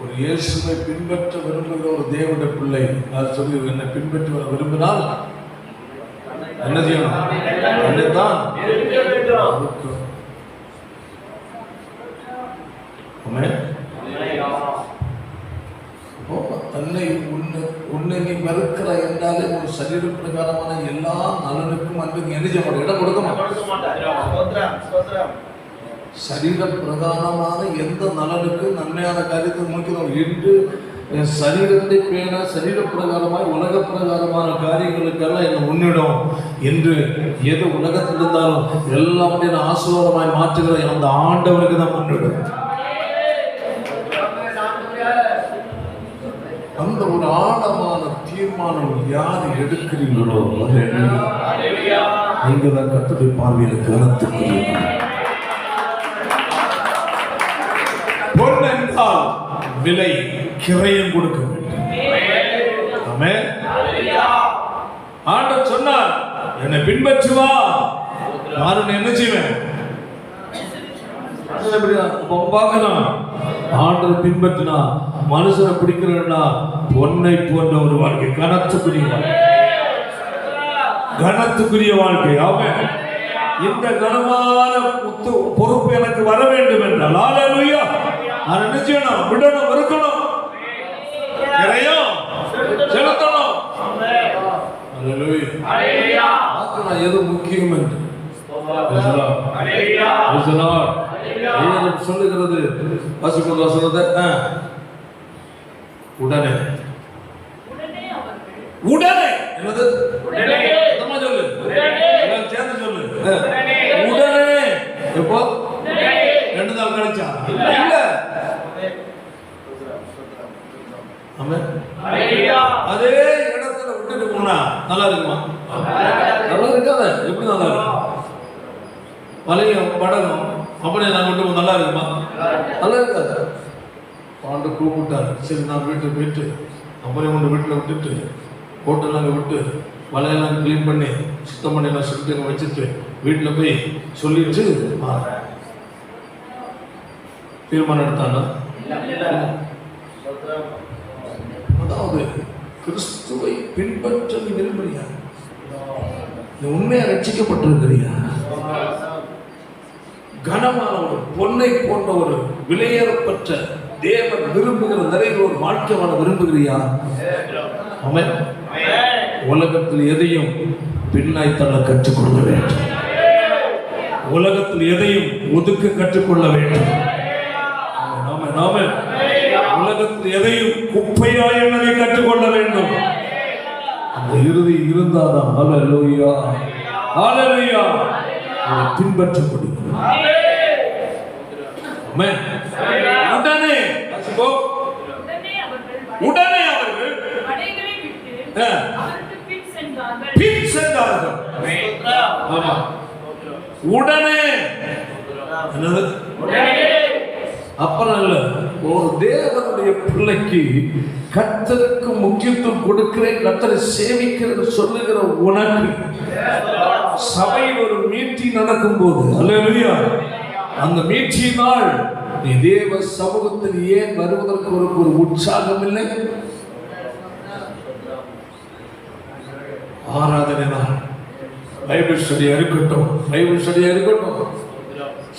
ஒரு இயேசுவை பின்பற்ற விரும்புகிற ஒரு தேவனுடைய பிள்ளை நான் சொல்லி என்னை பின்பற்றி வர விரும்பினால் என்ன செய்யணும்? என்னைத்தான் தன்னை உன்னை நீ மறுக்கிற என்றாலே ஒரு சரீர பிரகாரமான எல்லா நலனுக்கும் அன்புக்கு என்ன செய்ய மாட்டோம், இடம் கொடுக்க மாட்டோம். சரீர பிரகாரமான எந்த நலனுக்கு நன்மையான காரியத்தை நோக்கிறோம் என்று என் சரீரத்தை பேண சரீர பிரகாரமாய் உலக பிரகாரமான காரியங்களுக்கெல்லாம் என்ன முன்னிடும் என்று எது உலகத்தில் இருந்தாலும் எல்லாமே ஆசீர்வாதமாய் மாற்றுகிற அந்த ஆண்டவருக்கு தான் முன்னிடும். அந்த ஒரு ஆழமான தீர்மானம் யார் எடுக்கிறீங்களோ நீங்க தான் கர்த்தருடைய பார்வையில் கருத்துக்கிறீர்கள். பொன் என்றால் விலை கிரயம் கொடுக்க வேண்டும். ஆமென். ஆண்டவர் சொன்னார், என்னை பின்பற்றுவா, யாரும் என்ன செய்வேன் பார்க்கலாம். ஆண்டவர் பின்பற்றினா மனுஷனை பிடிக்கிறா பொன்னை போன்ற ஒரு வாழ்க்கை, கனத்துக்குரிய வாழ்க்கை, கனத்துக்குரிய வாழ்க்கை. ஆமென். இந்த கனமான பொறுப்பு எனக்கு வர வேண்டும் என்றால் ஹல்லேலூயா, நான் என்ன செய்யணும்? விடணும், இருக்கணும், நிறையும் செலுத்தணும். ஹல்லேலூயா. நான் எது முக்கியம் என்று சொல்லுகிறது. வாசிக்கிறதா சொல்றது? உடனே உடனே என்னது? சொல்லு, சேர்ந்து சொல்லு. உடனே எப்போ? 2 நாள் கழிச்சா? இல்ல. அதே இடத்துல விட்டுட்டு போனா நல்லா இருக்குமா? நல்லா இருக்காத. எப்படி நல்லா இருக்கும்? வலையும் படகும் அப்படியே நான் விட்டு நல்லா இருக்குமா? நல்லா இருக்காது. பாண்டு கூப்பிட்டாரு. சரி நான் வீட்டுக்கு போயிட்டு அப்புறம் கொண்டு வீட்டில் விட்டுட்டு ஹோட்டல் அங்கே விட்டு வலையெல்லாம் க்ளீன் பண்ணி சுத்தம் பண்ணி எல்லாம் சுற்றி வச்சுட்டு வீட்டில் போய் சொல்லிட்டு தீர்மானம் எடுத்தானா? அதாவது கிறிஸ்துவை பின்பற்ற நீ விரும்புறியா? நீ உண்மையா ரட்சிக்கப்பட்டிருக்கிறியா? கனமான ஒரு பொன்னை போன்ற ஒரு விலையேறப்பட்ட தேவன் விரும்புகிற நிறைய ஒரு வாழ்க்கை வாழ விரும்புகிறியா? ஆமென். உலகத்தில் எதையும் பின்னாய் தள்ள கற்றுக்கொள்ள வேண்டும். உலகத்தில் எதையும் ஒதுக்க கற்றுக்கொள்ள வேண்டும். உலகத்தில் எதையும் குப்பையா என்பதை கற்றுக்கொள்ள வேண்டும். அந்த இறுதி இருந்தாதான் ஹல்லேலூயா ஹல்லேலூயா பின்பற்ற முடியும். உடனே அவர்கள் பின் சென்றார்கள். உடனே அப்புறம் இல்ல, ஒரு தேவனுடைய பிள்ளைக்கு கர்த்தருக்கு முக்கியத்துவம் கொடுக்கிறேன், கர்த்தரை சேவிக்கிறது சொல்லுகிற உனக்கு சபையில் ஒரு மீட்டிங் நடக்கும் போது அல்லேலூயா, அந்த மீட்டினால் நீ தேவ சமூகத்தில் ஏன் வருவதற்கு ஒரு உற்சாகம் இல்லை? ஆராதனை தான் பைபிள் ஸ்டடியா இருக்கட்டும்,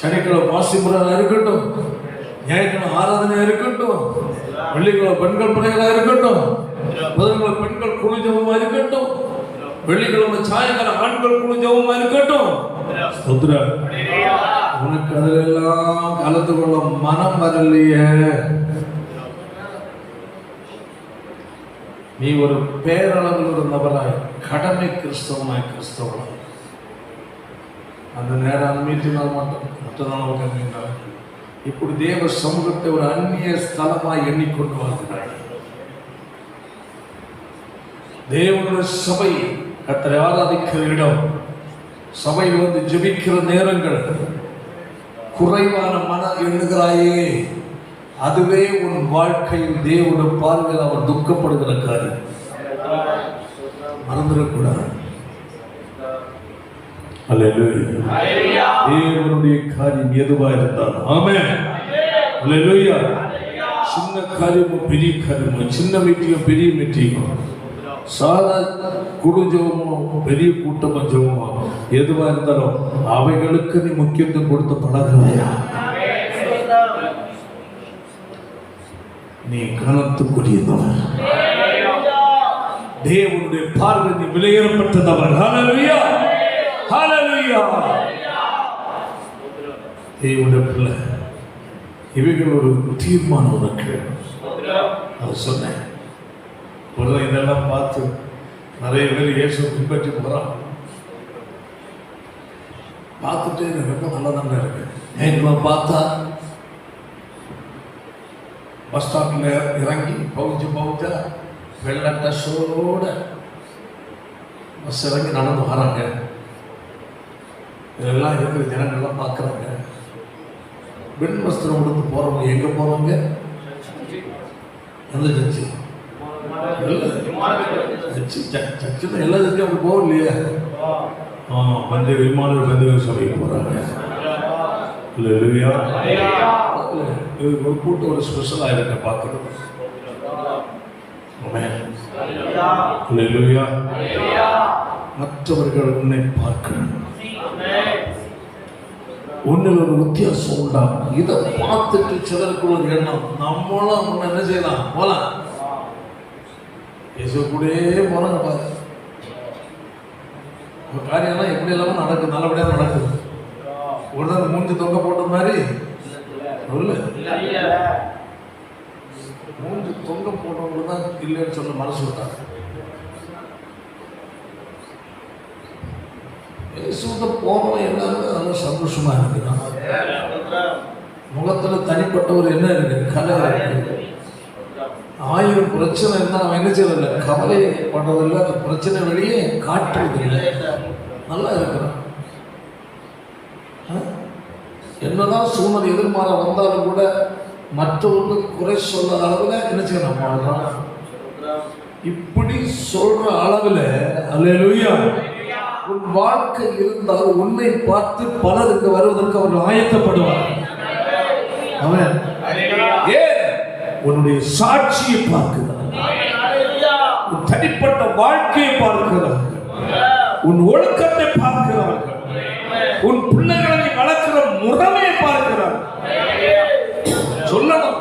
சனிக்கிழமை வாசிப்புறதா இருக்கட்டும், ஞாயிற்றுக்கிழமை ஆராதனையா இருக்கட்டும், வெள்ளிக்கிழமை பெண்கள் படைகளா இருக்கட்டும், புதன்கிழமை பெண்கள் குழு ஜெபமா இருக்கட்டும், வெள்ளிக்கிழமை சாயங்காலம் ஆண்கள் குழு ஜெபமா இருக்கட்டும். உனக்கு அதிலெல்லாம் கலந்து கொள்ள மனம் வரலையே. நீ ஒரு பேரளவில் ஒரு நபராய் கடமை கிறிஸ்தவனாய் கிறிஸ்தவனாய் அந்த நேரம் மீட்டினால் மட்டும் மற்ற நாள் இப்படி தேவ சமூகத்தை ஒரு அந்நிய ஸ்தலமாய் எண்ணிக்கொண்டு வாழ்கிறார். தேவனுடைய சபை கர்த்தரை ஆராதிக்கிற இடம், சபையில் வந்து ஜெபிக்கிற நேரங்கள் குறைவான மன எண்ணுகிறாயே, அதுவே உன் வாழ்க்கையில் தேவனுடைய பார்வையில் அவர் துக்கப்படுகிற காரியம். மறந்துடக்கூடாது. அல்லேலூயா. தேவனுடைய காரியம் எதுவா இருந்தாலும் ஆமென். அல்லேலூயா. சின்ன காரியமோ பெரிய காரியமோ, சின்ன மீட்டிங்கோ பெரிய மீட்டிங்கோ, சாதா குழு ஜெபமோ பெரிய கூட்டமோ ஜெபமோ எதுவா இருந்தாலும் அவைகளுக்கு நீ முக்கியத்துவம் கொடுத்து பழகிறாயா? நீ கனத்துக்குரியவன். தேவனுடைய பார்வை நீ விலையேறப்பட்டவர். ஹல்லேலூயா ஹல்லேலூயா. தேவனுடைய பிள்ளை, இவைகள் ஒரு தீர்மானம் உனக்கு. அது சொன்னேன். ஒரு இதெல்லாம் பார்த்து நிறைய பேர் இயேசுவை பின்பற்றி போறான். பார்த்துட்டு ரொம்ப நல்லதாங்க இருக்கு. எங்களை பார்த்தா பஸ் ஸ்டாப்ல இறங்கி பவுச்சா வெள்ளை டஷோட பஸ் இறங்கி நடந்து வராங்க. இதெல்லாம் இருக்கிற ஜனங்கள்லாம் பார்க்குறாங்க. பெண் வஸ்திரம் கொடுத்து போகிறவங்க எங்கே போகிறவங்க? எந்த சர்ச்சு? சர்ச்சுன்னா எல்லா சர்ச்சும் அப்படி போகும் இல்லையா? பந்தய விமான பந்தய சபைக்கு போகிறாங்க. இல்லையா? ஒரு கூட்டம் ஒரு ஸ்பெஷலாக இருக்க பார்க்குறது. மற்றவர்கள் உன்னை பார்க்கணும். ஒன்னில் ஒரு வித்தியாசம் உண்டாகும். இதை பார்த்துட்டு சிலருக்கு ஒரு எண்ணம், நம்மளும் ஒன்று என்ன செய்யலாம், போலாம் இயேசு கூடயே போனாங்க பாரு. உங்க காரியம்லாம் எப்படி எல்லாமே நடக்குது, நல்லபடியாக நடக்குது. ஒரு நாள் மூஞ்சி தொங்க போட்ட மாதிரி மூஞ்சி தொங்க போட்டவங்க தான் இல்லைன்னு சொல்ல மனசு விட்டாங்க. போனவன் எல்லாருமே நல்லா சந்தோஷமா இருக்குதான். முகத்துல தனிப்பட்ட ஒரு என்ன இருக்கு, கலை இருக்கு. 1000 பிரச்சனை இருந்தால் அவன் என்ன செய்யறதில்லை, கவலை பண்றதில்லை, அந்த பிரச்சனை வெளியே காட்டுறதில்லை, நல்லா இருக்கிறான். என்னதான் சூழ்நிலை எதிர்மாற வந்தாலும் கூட மற்றவர்களுக்கு குறை சொல்லாத அளவில் என்ன செய்யணும் வாழ்றான். இப்படி சொல்ற அளவில் அல்லேலூயா உன் வாழ்க்கை இருந்தால் உன்னை பார்த்து பலர் இங்கு வருவதற்கு அவர்கள் ஆயத்தப்படுவார். அவன் ஏன் உன்னுடைய சாட்சியை பார்க்கிறார், உன் தனிப்பட்ட வாழ்க்கையை பார்க்கிறார், உன் ஒழுக்கத்தை பார்க்கிறார்கள், உன் பிள்ளைகளை வளர்க்கிற முறைமையை பார்க்கிறார். சொல்லணும்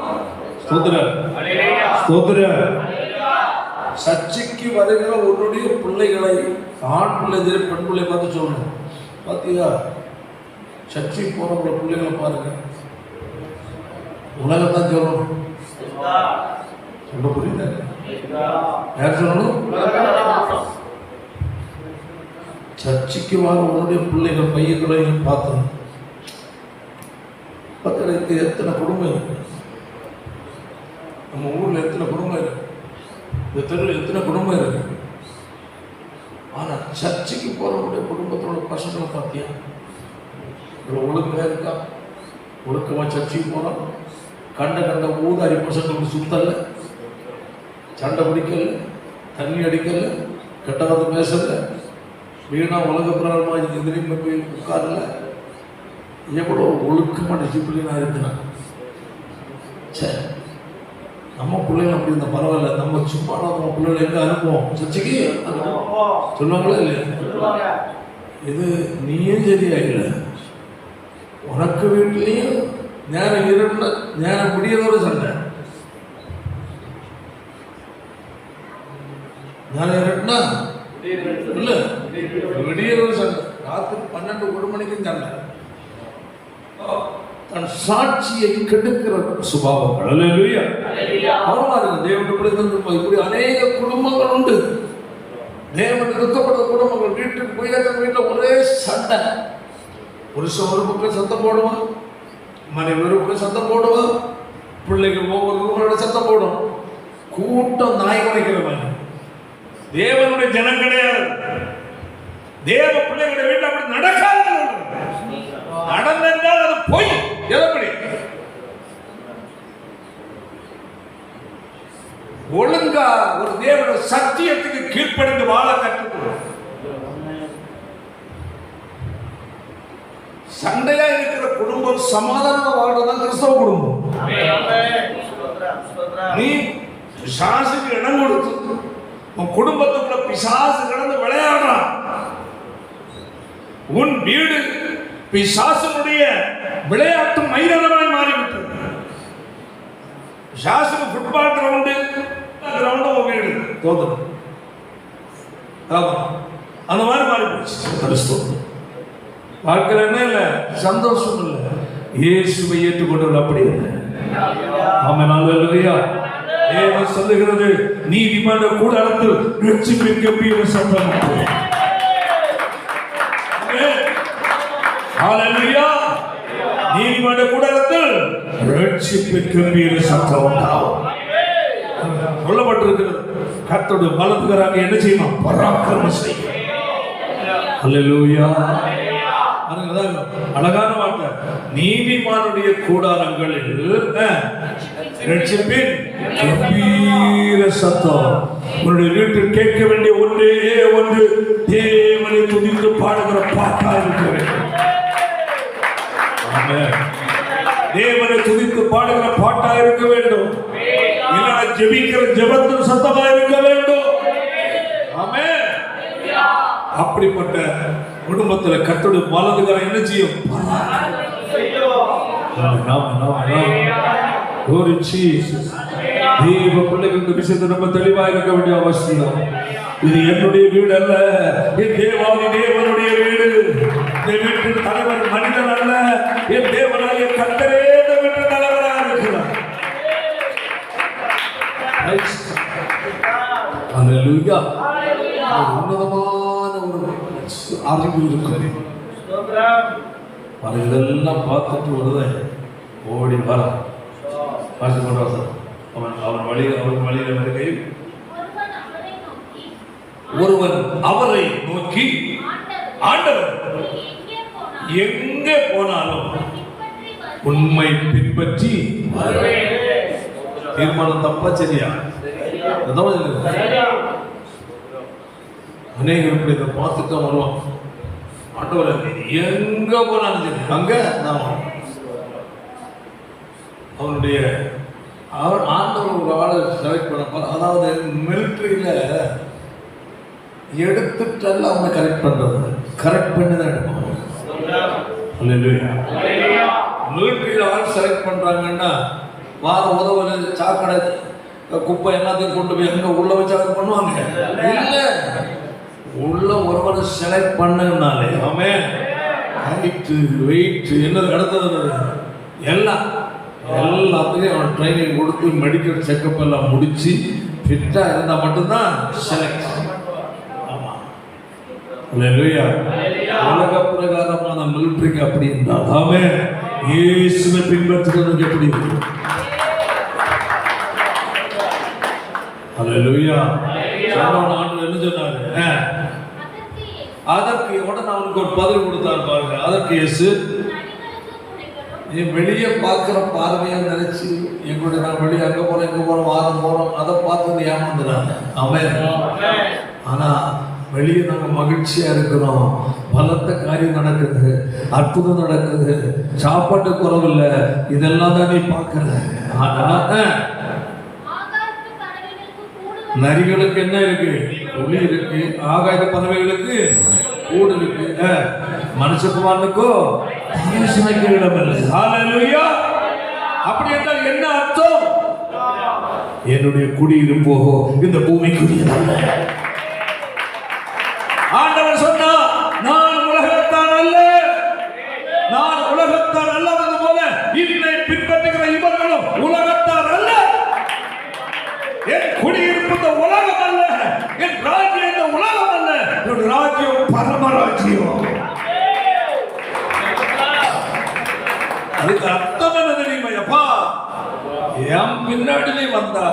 சர்ச்சைக்கு வருகிற உன்னுடைய பிள்ளைகளை, ஆண் பிள்ளை பெண் பிள்ளை பார்த்து சொல்லணும். பார்த்தியா, சர்ச்சைக்கு போறவங்கள பிள்ளைகளை பாருங்க. உலகத்தான் சொல்லணும். சொல்ல புரியுதா? யார் சொல்லணும்? சர்ச்சைக்கு வர உன்னுடைய பிள்ளைகள் பையன்களையும் பார்த்தோம். பக்கத்துக்கு எத்தனை குடும்பம் இருக்கு, நம்ம ஊர்ல எத்தனை குடும்பம் இருக்கு, இந்த தெருவில் எத்தனை குடும்பம் இருக்கு. ஆனா சர்ச்சைக்கு போறவங்களுடைய குடும்பத்தோட பசங்களை பார்த்தியா, ஒழுக்கமா இருக்கா? ஒழுக்கமா சர்ச்சைக்கு போறோம். கண்ட ஊதாரி பசங்களுக்கு சுத்தல, சண்டை பிடிக்கல, தண்ணி அடிக்கல, கெட்டவாத பேசல, வீணா உலக பிரகாரமாக எதிரிங்க போய் உட்காரல. எவ்வளோ ஒழுக்கமாக டிசிப்ளினா இருக்கிறாங்க. சரி, நம்ம பிள்ளைங்க அப்படி இருந்தால் பரவாயில்ல. நம்ம சும்மா நம்ம பிள்ளைகளை எங்கே அனுப்புவோம்? சர்ச்சைக்கு சொல்லுவாங்களா இல்லையா? இது நீயும் சரியா இல்லை. உனக்கு வீட்லேயும் நேரம் இருந்த நேரம் முடியதோட சண்டை, நேரம் இருட்டுனா இல்ல விடியதோட சண்டை, ராத்திரி 12 மணிக்கும் சண்டை. தன் சாட்சியை கெடுக்கிற சுபாவங்கள். அல்லேலூயா. தேவனுடைய இப்படி அநேக குடும்பங்கள் உண்டு. தேவன் இருக்கப்பட்ட குடும்பங்கள். வீட்டுக்கு போய் வீட்டில் ஒரே சண்டை. புருஷன் ஒரு பக்கம் சத்தம் போடுவான், மனைவி ஒரு பக்கம் சத்தம் போடுவான், பிள்ளைகள் ஒவ்வொரு சத்தம் போடும். கூட்டம் நாய் குறைக்கிற மாதிரி. தேவனுடைய ஜனம் கிடையாது. தேவ பிள்ளைகளுடைய வீட்டில் அப்படி நடக்காது. நடந்தால் அது போய் எப்படி ஒழுங்கா ஒரு தேவனுடைய சத்தியத்துக்கு கீழ்ப்படிந்து வாழ கற்றுக்கணும். சண்டையா இருக்கிற குடும்பம் சமாதானமா வாழ்றதுதான் கிறிஸ்தவ குடும்பம். நீ பிசாசுக்கு இடம் கொடுத்து உன் குடும்பத்துக்குள்ள பிசாசு கடந்து விளையாடுறான். உன் வீடு பிசாசுடைய விளையாட்டு மைதானமாய் மாறிவிட்டது. பிசாசுக்கு ஃபுட்பால் கிரவுண்டு உன் வீடு தோதணும். அந்த மாதிரி மாறி போச்சு. வாழ்க்கையில் என்ன இல்லை, சந்தோஷம் இல்லை. இயேசுவை ஏற்றுக்கொண்டவர்கள் அப்படி இல்லை. ஆமென். அல்லேலூயா. தேவன் சொல்லுகிறது, நீதிமன்ற கூடாரத்தில் ரட்சிப்பின் கம்பீர சத்தம். ஹல்லேலூயா. நீதிமன்ற கூடாரத்தில் ரட்சிப்பின் கம்பீர சத்தம் உண்டாகும். சொல்லப்பட்டிருக்கிறது, கர்த்தருடைய வலதுகராக என்ன செய்யணும்? பராக்கிரமம் செய்யும். ஹல்லேலூயா. அழகான வார்த்தை. நீதிமானுடைய கூடாரங்களில் ரட்சிப்பின் கம்பீர சத்தம். உன்னுடைய வீட்டில் கேட்க வேண்டிய ஒன்றே ஒன்று, தேவனை துதித்து பாடுகிற பாட்டா இருக்க வேண்டும். தேவனை துதித்து பாடுகிற பாட்டா இருக்க வேண்டும். ஜெபிக்கிற ஜெபத்தின் சத்தமா இருக்க வேண்டும். ஆமென். அப்படிப்பட்ட குடும்பத்தில் கர்த்தருடைய வலதுகரம் என்ன செய்யும்? தேவ பிள்ளைகளுக்கு விஷயத்தை நம்ம தெளிவாக இருக்க வேண்டிய அவசியம். இது என்னுடைய வீடு அல்ல, என் தேவாதி தேவனுடைய வீடு. இந்த வீட்டின் தலைவர் மனிதன் அல்ல, என் தேவனாகிய கர்த்தரே இந்த வீட்டின் தலைவராக இருக்கிறார். அல்லேலூயா. உன்னதமான ஒரு அறிவு இருக்கிறது. இதெல்லாம் பார்த்துட்டு வருத ஓடி வர அவன் வழியில வருகை ஒருவன் அவரை நோக்கி, ஆண்டவர் எங்கே போனாலும் உண்மை பின்பற்றி தீர்மானம். தப்பா சரியா? அநேகர் இப்படி இதை பார்த்துட்டு தான் வருவான். ஆண்டவரை எங்க போனாலும் சரி அங்க நான் அவனுடைய ஆண்டவர் ஒரு ஆளை செலக்ட் பண்ண, அதாவது மிலிட்ரியில எடுத்துட்டல்ல அவங்க கரெக்ட் பண்றது, கரெக்ட் பண்ணி தான் எடுப்பாங்க. மிலிட்ரியில ஆள் செலக்ட் பண்றாங்கன்னா வார உதவல் சாக்கடை குப்பை எல்லாத்தையும் கொண்டு போய் அங்க உள்ள வச்சு அதை பண்ணுவாங்க. இல்ல, உள்ள ஒருவரை செலக்ட் பண்ணனாலே அவன் ஹைட்டு வெயிட் என்னது அடுத்தது எல்லாத்தையும் அவன் ட்ரைனிங் கொடுத்து மெடிக்கல் செக்கப் எல்லாம் முடிச்சு ஃபிட்டா இருந்தால் மட்டும்தான் செலக்ட். ஆமாம், உலக பிரகாரமான மிலிட்ரிக்கு அப்படி இருந்தால் அவன் இயேசுவை பின்பற்றுவதற்கு எப்படி இருக்கு? அல்லேலூயா. ஆண்டவர் என்ன சொன்னாரு? அதற்கு உடனே அவனுக்கு ஒரு பதில் கொடுத்தார் பாருங்க. அதற்கு இயேசு, நீ வெளியே பார்க்குற பார்வையை நினைச்சு எங்களுடைய நான் வெளியே அங்கே போகிறோம் இங்கே போகிறோம் வாரம் போகிறோம் அதை பார்த்து ஏமாந்துறாங்க அவன். ஆனால் வெளியே நாங்கள் மகிழ்ச்சியாக இருக்கிறோம், பலத்த காரியம் நடக்குது, அற்புதம் நடக்குது, சாப்பாட்டு குறவில்லை, இதெல்லாம் தான் நீ பார்க்குற. ஆனால் நரிகளுக்கு என்ன இருக்கு? ஒளி இருக்கு. ஆகாய பறவைகளுக்கு கூடு இருக்கு. மனுஷகுமாரனுக்கோ தரிசனக்கு இடம் இல்லை. ஹல்லேலூயா. அப்படி என்றால் என்ன அர்த்தம்? என்னுடைய குடியிருப்போ இந்த பூமிக்குரியதல்ல. ஆண்டவர் சொன்னா, நான் உலகத்தான் அல்ல, நான் உலகத்தான் அல்லது போல என்னை பின்பற்றுகிற இவர்களும் உலகத்தார் அல்ல. என் குடியிருப்பு இந்த உலகம் அல்ல, என் ராஜ்யம் இந்த உலகம் அல்ல, என் ராஜ்யம் பரமராஜ்யம். அதுக்கு அர்த்தம் என்ன தெரியுமா? என் பின்னாடி வந்தா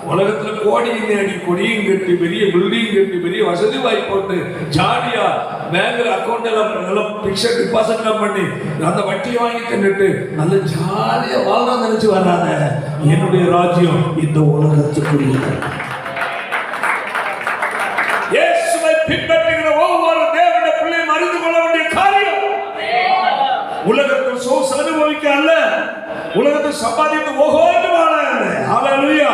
உலகத்துல கோடியும் தேடி கொடியும் கட்டி பெரிய பில்டிங் கட்டி பெரிய வசதி வாய்ப்பு போட்டு ஜாலியா பேங்க்ல அக்கௌண்ட் எல்லாம் பிக்சர் டிபாசிட் பண்ணி அந்த வட்டியை வாங்கி தின்னுட்டு நல்ல ஜாலியா வாழ்றா நினைச்சு வராத. என்னுடைய ராஜ்யம் இந்த உலகத்துக்குரியது. இயேசுவை பின்பற்றுகிற ஒவ்வொரு தேவனுடைய பிள்ளையும் அறிந்து கொள்ள வேண்டிய காரியம், உலகத்தில் சோஸ் அனுபவிக்க அல்ல, உலகத்தை சம்பாதித்து ஓகோண்டு வாழ அல்ல. ஹல்லேலூயா.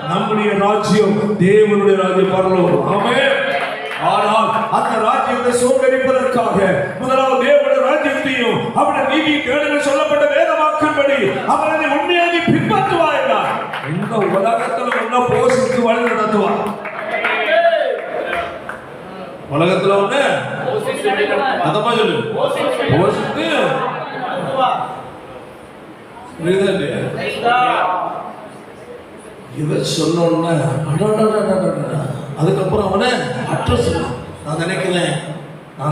நம்முடைய ராஜ்யம் தேவனுடைய ராஜ்யம் பரலோகம். ஆமென். ஆனால் அந்த ராஜ்யத்தை சுதந்தரிப்பதற்காக முதலாவது தேவனுடைய ராஜ்யத்தையும் அவருடைய நீதி தேடல் சொல்லப்பட்ட வேத வாக்கின்படி அவரை உண்மையாக பின்பற்றுவாய். இந்த உலகத்துல ஒன்ன போஷித்து வழி நடத்துவார். உலகத்துல ஒண்ணு அதமா சொல்லு போஷித்து இதை சொன்னோன்னா அதுக்கப்புறம் அவனை அட்ரஸ் நான்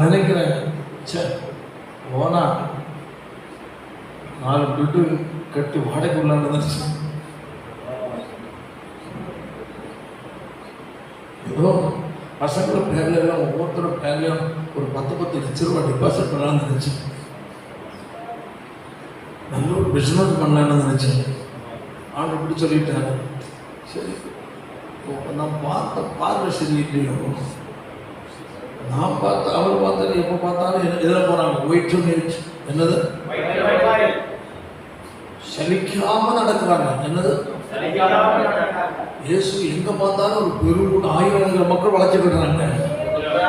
நினைக்கிறேன் சரி போனா 4 வீட்டு கட்டி வாடகை உள்ளான்னு ஏதோ பசங்களோட பேர்ல எல்லாம் ஒவ்வொருத்தரோட பேர்லையும் ஒரு 10 லட்சம் ரூபாய் டெபாசிட் பண்ணலாம்னு நினைச்சேன். நல்ல ஒரு பிஸ்னஸ் பண்ணலான்னு நினைச்சேன். ஆண்டு இப்படி சொல்லிட்டாரு. சரி, நான் பார்த்த பார்வை சரியில்லையோ, நான் பார்த்த அவர் பார்த்தாரு, எப்போ பார்த்தாலும் எதில் போகிறாங்க ஒயிட் என்னது சலிக்காம நடக்கிறாங்க. என்னது இயேசு எங்க பார்த்தாலும் ஒரு பெரும் ஆயிரம் மக்கள் வளர்ச்சிக்கிறாங்க.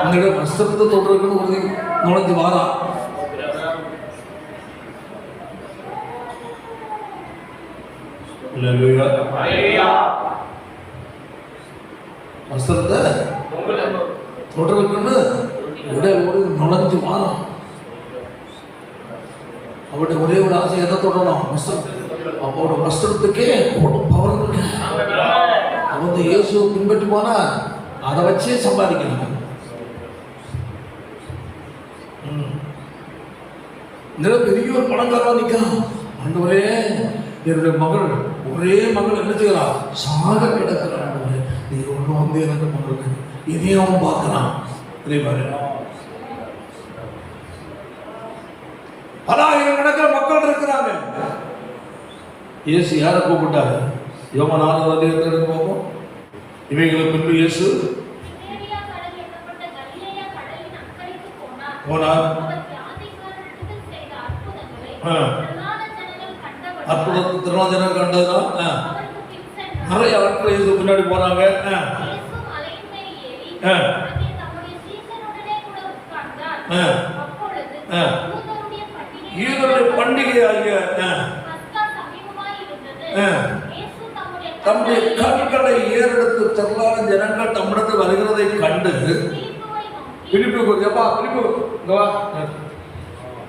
அங்கே வஸ்திரத்தை தொடர்புன்னு ஒரு நுழைஞ்சு வாரா. வஸ்திரத்தை தொடர்புன்னு ஒரு நுழைஞ்சு வாரம். அவருடைய ஒரே ஒரு ஆசை எதை தொடரணும்? வஸ்திரம். அவரோட வஸ்திரத்துக்கே பவர் இருக்கு. அவங்க இயேசுவை பின்பற்றி போனா அதை வச்சே சம்பாதிக்கணும். பெரிய ஒரு பணக்காரா நிற்கிறான். ஆண்டவரே, என்னுடைய மகள் ஒரே மகள் என்ன செய்யலாம்? சாக கிடக்கிறான். நீ ஒன்று வந்து எனக்கு மகளுக்கு இதையும் அவன் பார்க்கிறான். அதே மாதிரி பலாயிரக்கணக்கில் மக்கள் இருக்கிறாங்க. இயேசு யாரை கூப்பிட்டாரு? யோவான் 4:4 போகும். இவைகளை பின்பு இயேசு போனார். அற்புதத்தை திரளான ஜனங்கள் கண்டதுதான். நிறைய ஆட்கள் இயேசு பின்னாடி போனாங்க. யூதருடைய பண்டிகை ஆகிய தம்முடைய கண்களை ஏறெடுத்து திரளான ஜனங்கள் தம்மிடத்தில் வருகிறதை கண்டு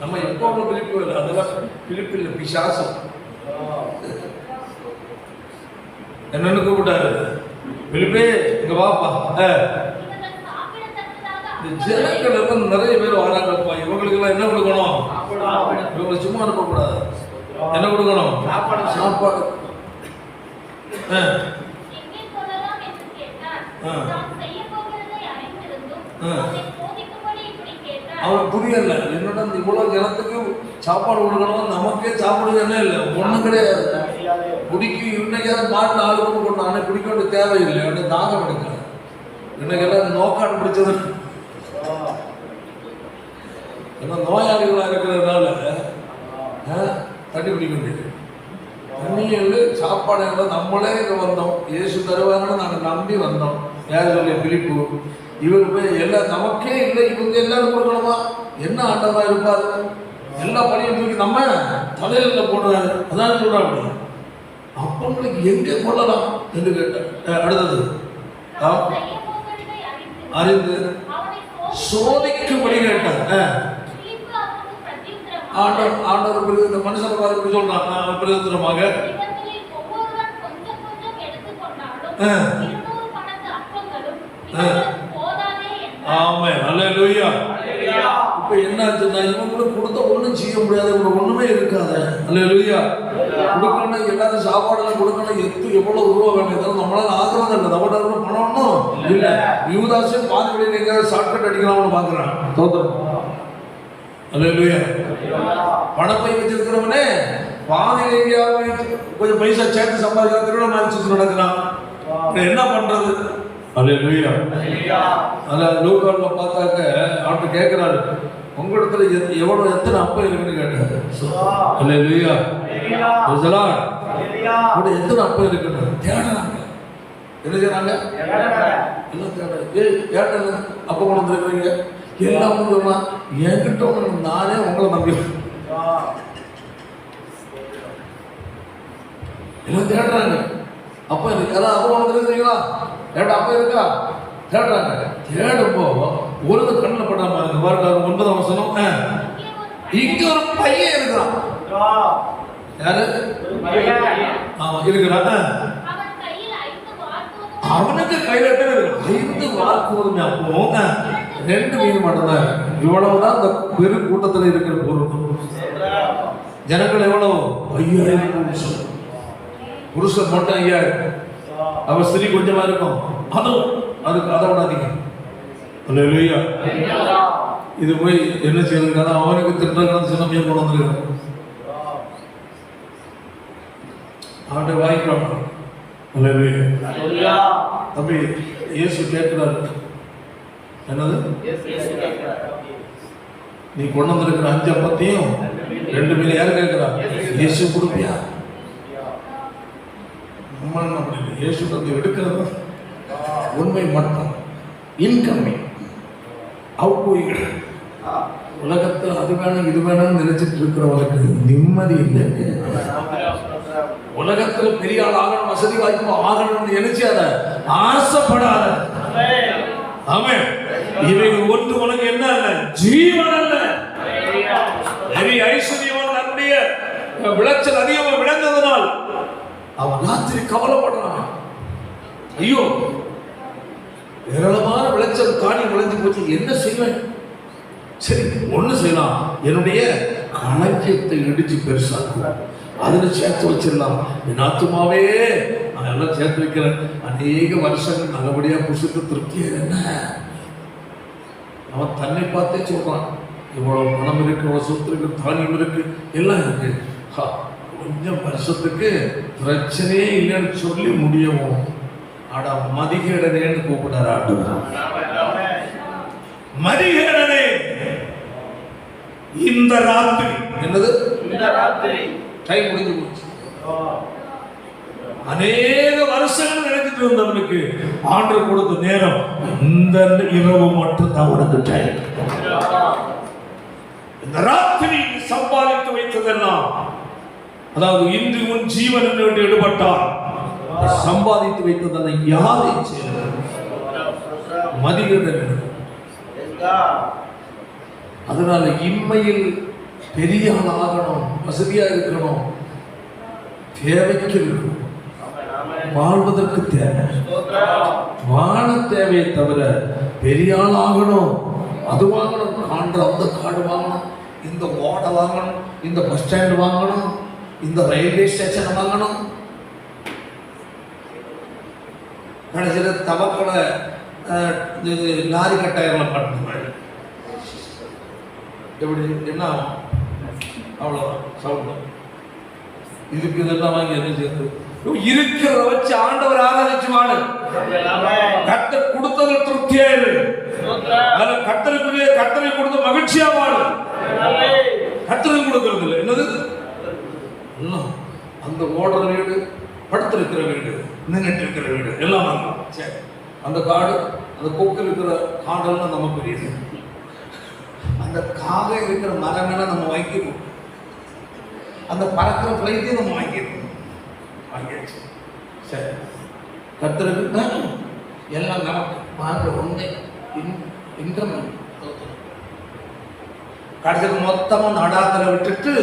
நம்ம எப்போ பிலிப்பு இல்லை, அதெல்லாம் பிலிப்பு இல்லை, பிசாசம். என்னன்னு கூப்பிட்டாரு, பிலிப்பே இங்க வாப்பா. ஜனங்கள் எல்லாம் நிறைய பேர் வராங்கப்பா, இவங்களுக்கு எல்லாம் என்ன கொடுக்கணும்? இவங்களை சும்மா அனுப்பக்கூடாது. என்ன கொடுக்கணும்? சாப்பாடு. அவன் புரியல, என்னடா இவ்வளவு ஜனத்துக்கு சாப்பாடு கொடுக்கணும், நமக்கே சாப்பாடு என்ன இல்லை, ஒண்ணும் கிடையாது. குடிக்கு இன்னைக்கு மாட்டு ஆள் கொண்டு ஆனால் குடிக்க வேண்டிய தேவையில்லை, அப்படியே தாகம் எடுக்கல. இன்னைக்கு எல்லாம் நோக்காடு பிடிச்சது. ஏன்னா நோயாளிகளா இருக்கிறதுனால தண்ணி குடிக்க வேண்டியது. தண்ணியில் சாப்பாடு எல்லாம் நம்மளே இங்கே வந்தோம், இயேசு தருவாங்கன்னு நாங்கள் நம்பி வந்தோம். யார் சொல்லி பிலிப்பு, இவர் போய் எல்லாம் நமக்கே இல்லை, இவங்க எல்லாரும் கொடுக்கணுமா? என்ன ஆண்டவா இருப்பாரு? எல்லா பணியும் தூக்கி நம்ம தலையில போடுறாரு. அதான் சொல்றாங்க, அப்பங்களுக்கு எங்கே கொள்ளலாம் என்று கேட்டார். அடுத்தது அறிந்து சோதிக்கும்படி கேட்டார். ஆண்டவர் இந்த மனுஷன் பாரு சொல்றான் பிரயோஜனமாக. ஆமா, அல்லேலூயா. இப்ப என்னாச்சுன்னா இவங்களுக்கு கொடுத்த ஒண்ணும் செய்ய முடியாது, ஒண்ணுமே இருக்காது. அல்லேலூயா. கொடுக்கணும், எல்லாரும் சாப்பாடுலாம் கொடுக்கணும், எவ்வளவு ரூபா வேணும், இதெல்லாம் நம்மளால ஆகிறது இல்லை. நம்மகிட்ட பணம்னும் இல்ல. யூதாஸே பாதி வழியில் எங்கேயாவது ஷார்ட்கட் அடிக்கலாம்னு பாக்குறான். தோத்திரம். அல்லேலூயா. பணப்பை வச்சிருக்கிறவனே பாதியில் எங்கேயாவது கொஞ்சம் பைசா சேர்த்து சம்பாதிக்கிற திருவிழா மாதிரி நடக்கிறான். என்ன பண்றது? அல்லேலூயா. அதான் லூக்கால பார்த்தாக்க அவர்கிட்ட கேட்கிறாரு, உங்களிடத்துல எவ்வளவு எத்தனை அப்பம் இருக்குன்னு கேட்டாரு. அல்லேலூயா. எத்தனை அப்பம் இருக்குன்னு தேடுறாங்க. என்ன செய்யறாங்க? எல்லாம் தேடுறாங்க. அப்பம் கொண்டு வந்துருக்கிறீங்க எல்லாம் சொன்னா, என்கிட்ட நானே உங்களை நம்பி எல்லாம் தேடுறாங்க. அப்ப யாராவது அப்பம் கொண்டு வந்துருக்கீங்களா? ஏடா அப்ப இருக்கா? தேடுறாங்க. தேடும்போ ஒரு கண்ணில் படாம இருக்கு. 9ஆம் வசனம், இங்க ஒரு பையன் இருக்கிறான். யாரு? இருக்கிறான். அவனுக்கு கையில 5 வார்கோதுமை அப்பவும் 2 மீன் மட்டும்தான். இவ்வளவுதான் இந்த பெரு கூட்டத்தில் இருக்கிற பொருள். ஜனங்கள் எவ்வளவு? 5000 புருஷன் மட்டும் 5000. அவ ஸ்திரீ கொஞ்சமா இருக்கும். அதுக்கு அதை விடாதீங்க. அல்லேலூயா. இது போய் என்ன செய்யறதுக்கான அவனுக்கு திட்டம் சின்னமையை கொண்டு வந்துருக்கான். அவன்கிட்ட வாய்க்கலாம். அல்லேலூயா. தம்பி இயேசு கேட்கிறாரு, என்னது? நீ கொண்டு வந்திருக்கிற 5 அப்பத்தையும் 2 மீன் யாரு கேட்கிறா? இயேசு கொடுப்பியா? இயேசு வந்து எடுக்கிறது உண்மை மட்டும், இன்கமிங் அவுட் கோயிங். உலகத்தில் அது வேணும் இது வேணும்னு நினைச்சிட்டு இருக்கிறவங்களுக்கு நிம்மதி இல்லை. உலகத்தில் பெரிய ஆள் ஆகணும், வசதி வாய்ப்பு ஆகணும்னு நினைச்சு அதை ஆசைப்படாத. ஆமென். இவைகள் ஒன்று உனக்கு என்ன அல்ல, ஜீவன் அல்ல. ஐஸ்வர்யவான் தன்னுடைய விளைச்சல் அதிகமாக விளைந்ததனால் அவன் ராத்திரி கவலைப்படுறான். ஐயோ, ஏராளமான விளைச்சல் காணி விளைஞ்சு போச்சு, என்ன செய்வேன்? சரி, ஒண்ணு செய்யலாம், என்னுடைய களஞ்சியத்தை இடிச்சு பெருசாக்கும், அதுல சேர்த்து வச்சிடலாம். என் ஆத்துமாவே நான் எல்லாம் சேர்த்து வைக்கிறேன், அநேக வருஷங்கள் நல்லபடியா புசுக்கு திருப்தியா. என்ன அவன் தன்னை பார்த்தே சொல்றான், இவ்வளவு பணம் இருக்கு, இவ்வளவு சொத்து இருக்கு, தானியம் இருக்கு, எல்லாம் இருக்கு, கொஞ்சம் வருஷத்துக்கு பிரச்சனையே இல்லைன்னு சொல்லி முடியவும் ஆட மதிகேடனேன்னு கூப்பிட்டாரு. ஆண்டு மதிகேடனே, இந்த ராத்திரி. என்னது? இந்த ராத்திரி. டைம் முடிஞ்சு போச்சு. அநேக வருஷங்கள் நினைச்சிட்டு இருந்தவனுக்கு ஆண்டவர் கொடுத்த நேரம் இந்த இரவு மட்டும் தான் உனக்கு டைம். இந்த ராத்திரி சம்பாதித்து வைத்ததெல்லாம், அதாவது இன்று உன் ஜீவன் என்று எடுபட்டால் சம்பாதித்து வைத்ததெல்லாம் யாரை சேர்ந்தது? மதிகடன். அதனால இம்மையில் பெரிய ஆள் ஆகணும், வசதியா இருக்கணும், தேவைக்கு இருக்கணும், வாழ்வதற்கு தேவை, வாழ தேவையை தவிர பெரிய ஆள் ஆகணும், அது வாங்கணும், அந்த கார்டு வாங்கணும், இந்த ஓடை வாங்கணும், இந்த பஸ் ஸ்டாண்ட் வாங்கணும், இந்த ரயில்வே ஸ்டேஷன் வாங்கணும். கடைசியில் தவக்கலை லாரி கட்டாயிரம் பண்ணுவாங்க. எப்படி என்ன ஆகும்? அவ்வளோ சவுண்ட். இதுக்கு இதெல்லாம் வாங்கி என்ன செய்யுது? இருக்கிறத வச்சு ஆண்டவர் ஆராதிச்சு வாழு. கர்த்தர் கொடுத்தது திருப்தியாயிரு. கர்த்தருக்குரிய கர்த்தரை கொடுத்த மகிழ்ச்சியா வாழு. கர்த்தருக்கு கொடுக்கறது இல்லை. என்னது? அந்த ஓடுற வீடு, படுத்திருக்கிற வீடு, நின்றுட்டு இருக்கிற வீடு எல்லாம் வாங்கலாம். சரி, அந்த காடு, அந்த கொக்கு இருக்கிற காடெல்லாம் நம்ம பெரியது. அந்த காக இருக்கிற மரங்கள்லாம் நம்ம வாங்கிக்கணும். அந்த பறக்கிற பிளைட்டையும் நம்ம வாங்கிக்கணும். வாங்கியாச்சு. சரி, கர்த்தருக்கு எல்லாம் நமக்கு வாங்குற ஒன்றே இன்கம். கடைசியில் மொத்தமாக நடாத்தலை விட்டுட்டு,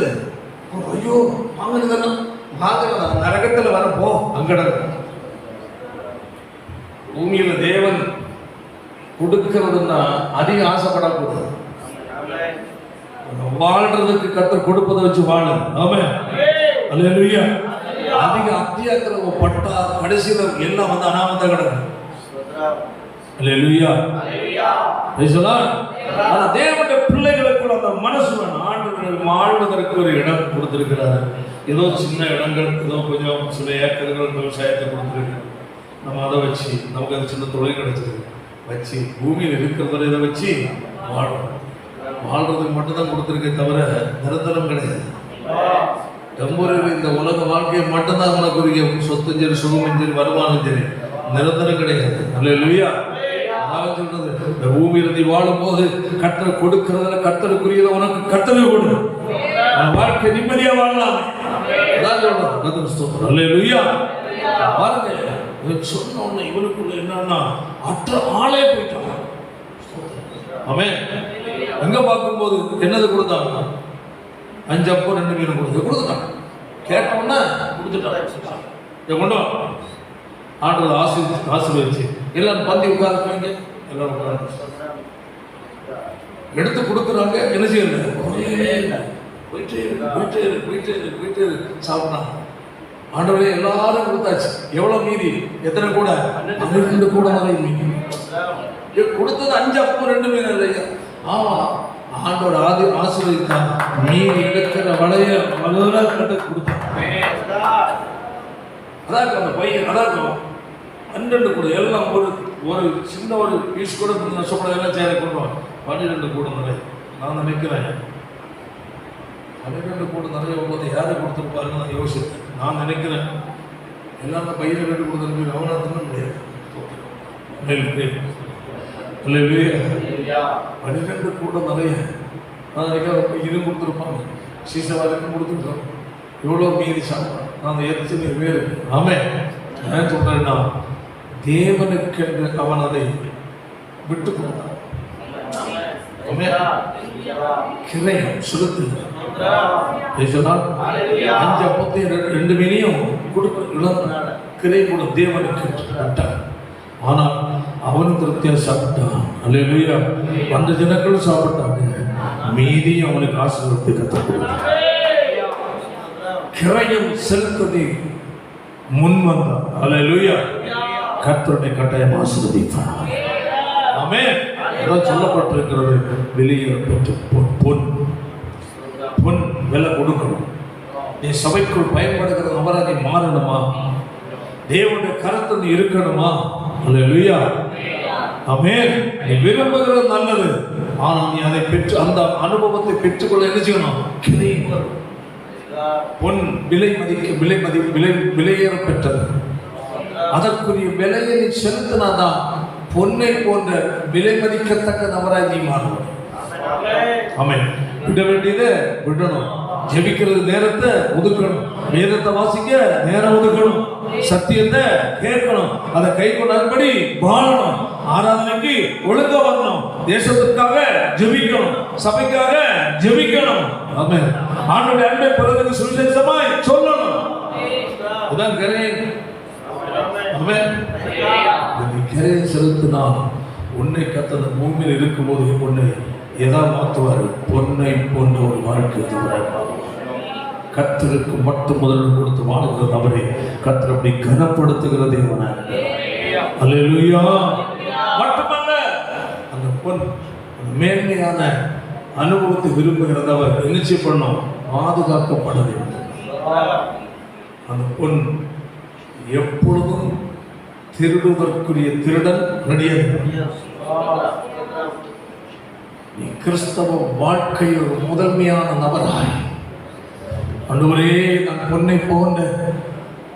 ஐயோ வாங்கினதெல்லாம் வாங்குறதா நரகத்தில் வரப்போ அங்கட. பூமியில தேவன் கொடுக்கிறதுன்னா அதிக ஆசைப்படக்கூடாது. வாழ்றதுக்கு கர்த்தர் கொடுப்பதை வச்சு வாழு. ஆமென். அல்லேலூயா. அதிக அத்தியாக்கிரம பட்டா கடைசியில எல்லாம் வந்து அனாமத்த கிடக்கு. அல்லேலூயா. தேவனுடைய பிள்ளைகளுக்கு அந்த மனசு வேணும். ஆண்டவர் வாழ்வதற்கு ஒரு இடம் கொடுத்திருக்கிறார். ஏதோ சின்ன இடங்கள், ஏதோ கொஞ்சம் சில ஏக்கர்கள் விவசாயத்தை கொடுத்துருக்கு. நம்ம அதை வச்சு நமக்கு அது சின்ன தொழில் கிடைச்சிருக்கு வச்சு பூமியில் இருக்கிறத இதை வச்சு வாழணும். வாழ்றதுக்கு மட்டும்தான் கொடுத்துருக்கே தவிர நிரந்தரம் கிடையாது. டெம்பரரி இந்த உலக வாழ்க்கையை மட்டும்தான் உனக்குரிய சொத்தும் சரி, சுகமும் சரி, வருமானம் சரி, நிரந்தரம் கிடையாது. அல்லேலூயா. அதாவது சொல்றது, இந்த பூமியில் நீ வாழும் போது கர்த்தரை கொடுக்கிறதுல கர்த்தருக்குரியதை உனக்கு கர்த்தரை கொடு. வாழ்க்கை நிம்மதியா வாழலாம். அதான் சொல்றது. கர்த்தர் ஸ்தோத்திரம். அல்லேலூயா. பாருங்க, சொன்ன உடனே இவனுக்குள்ள என்னன்னா அற்ற ஆளே போயிட்டாங்க. ஆமென். எங்க பார்க்கும்போது என்னது கொடுத்தாங்க? 5 அப்போ 2 மீன் கொடுத்துட்டாங்க. கேட்டோம்னா கொடுத்துட்டாங்க. கொண்டு ஆண்டவர் ஆசீர்வதிச்சு எல்லாரும் பந்தி உட்கார்ந்து எல்லாரும் உட்கார்ந்து எடுத்து கொடுக்குறாங்க. என்ன செய்யல? போயிட்டு சாப்பிட்டாங்க. ஆண்டவரே எல்லாரும் கொடுத்தாச்சு. எவ்வளவு மீதி? எத்தனை கூட? 12 கூட வரை மீதி. கொடுத்தது 5 அப்போ 2 மீன் இல்லையா? ஆமா, ஆண்டவர் ஆசீர்வதித்தான். மீன் எடுக்கிற வளைய கட்ட கொடுத்தாங்க. அதான் அந்த பையன் அதான் 12 கூட எல்லாம் ஒரு சின்ன ஒரு பீஸ் கூட நஷ்டப்பட எல்லாம் சேர கொண்டு 12 கூட நிறைய. நான் நினைக்கிறேன் 12 கூட நிறைய போது யாரு கொடுத்துருப்பாருன்னு நான் யோசிச்சேன். நான் நினைக்கிறேன் எல்லாம் அந்த பையனை கட்டு கொடுத்துருக்கு. அவனா தின்ன முடியாது. 12 கூட நிறைய. நான் நினைக்கிறேன் இதுவும் கொடுத்துருப்பாங்க, சீசவாருக்கும் கொடுத்துருக்கோம். எவ்வளோ மீறி சாப்பிட்றேன் நான் எத்தனை வேறு. ஆமென். நான் சொல்றேன்னா தேவனுக்கு அவன் அதை விட்டு கொடுத்தான். கிரயம் சுருத்து 5 அப்பத்தையும் 2 மீனையும் கொடுக்க கிரை கூட தேவனுக்கு விட்டான். ஆனால் அவனும் திருப்தியா சாப்பிட்டான். அல்லேலூயா. அந்த ஜனங்களும் சாப்பிட்டாங்க. மீதியும் அவனுக்கு ஆசீர்வாதத்தை கற்றுக் கொடுத்தான். கிரயம் செலுத்ததை முன் வந்தான். அல்லேலூயா. கர்த்தருடைய கட்டாயம் ஆசீர்வதிப்பான். ஆமென். அதான் சொல்லப்பட்டிருக்கிறது. வெளியேறப்பட்டு பொன் விலை கொடுக்கணும். நீ சபைக்குள் பயன்படுகிற நபரா நீ மாறணுமா? தேவனுடைய கரத்தில் இருக்கணுமா? அல்லேலூயா. ஆமென். நீ விரும்புகிறது நல்லது, ஆனால் நீ அதை பெற்று அந்த அனுபவத்தை பெற்றுக்கொள்ள என்ன செய்யணும்? பொன் விலையேற பெற்றது. அதற்குரிய விலையை நீ செலுத்தினாதான் பொன்னை போன்ற விலை மதிக்கத்தக்க நபராய் நீ மாறும். ஆமென். விட வேண்டியதை விடணும். ஜெபிக்கிறது நேரத்தை ஒதுக்கணும். வேதத்தை வாசிக்க நேரம் ஒதுக்கணும். சத்தியத்தை கேட்கணும். அதை கை கொண்டாடும்படி வாழணும். ஆராதனைக்கு ஒழுங்க வரணும். தேசத்திற்காக ஜெபிக்கணும். சபைக்காக ஜெபிக்கணும். ஆமென். ஆண்டவருடைய அன்பை பிறருக்கு சுவிசேஷமாய் சொல்லணும். அதான் கரேன். ஆமென். நீ கரேன் செலுத்தினால் உன்னை கர்த்தர் பூமியில் இருக்கும்போது உன்னை எதா மாற்றுவார்? பொன்னை போன்ற ஒரு வாழ்க்கை கர்த்தருக்கு மட்டும் முதலில் கொடுத்து வாழுகிற நபரை கர்த்தர் அப்படி கனப்படுத்துகிற தேவனாக. அல்லேலூயா. மட்டுமல்ல, அந்த பொன் மேன்மையான அனுபவத்தை விரும்புகிறதவர் என்ன செய்யணும்? பாதுகாக்கப்பட வேண்டும். அந்த பொன் எப்பொழுதும் திருடுவதற்குரிய திருடன் ரெடியாக. நீ கிறிஸ்தவ வாழ்க்கையில் ஒரு முதன்மையான நபராய், ஆண்டவரே நான் பொன்னை போன்ற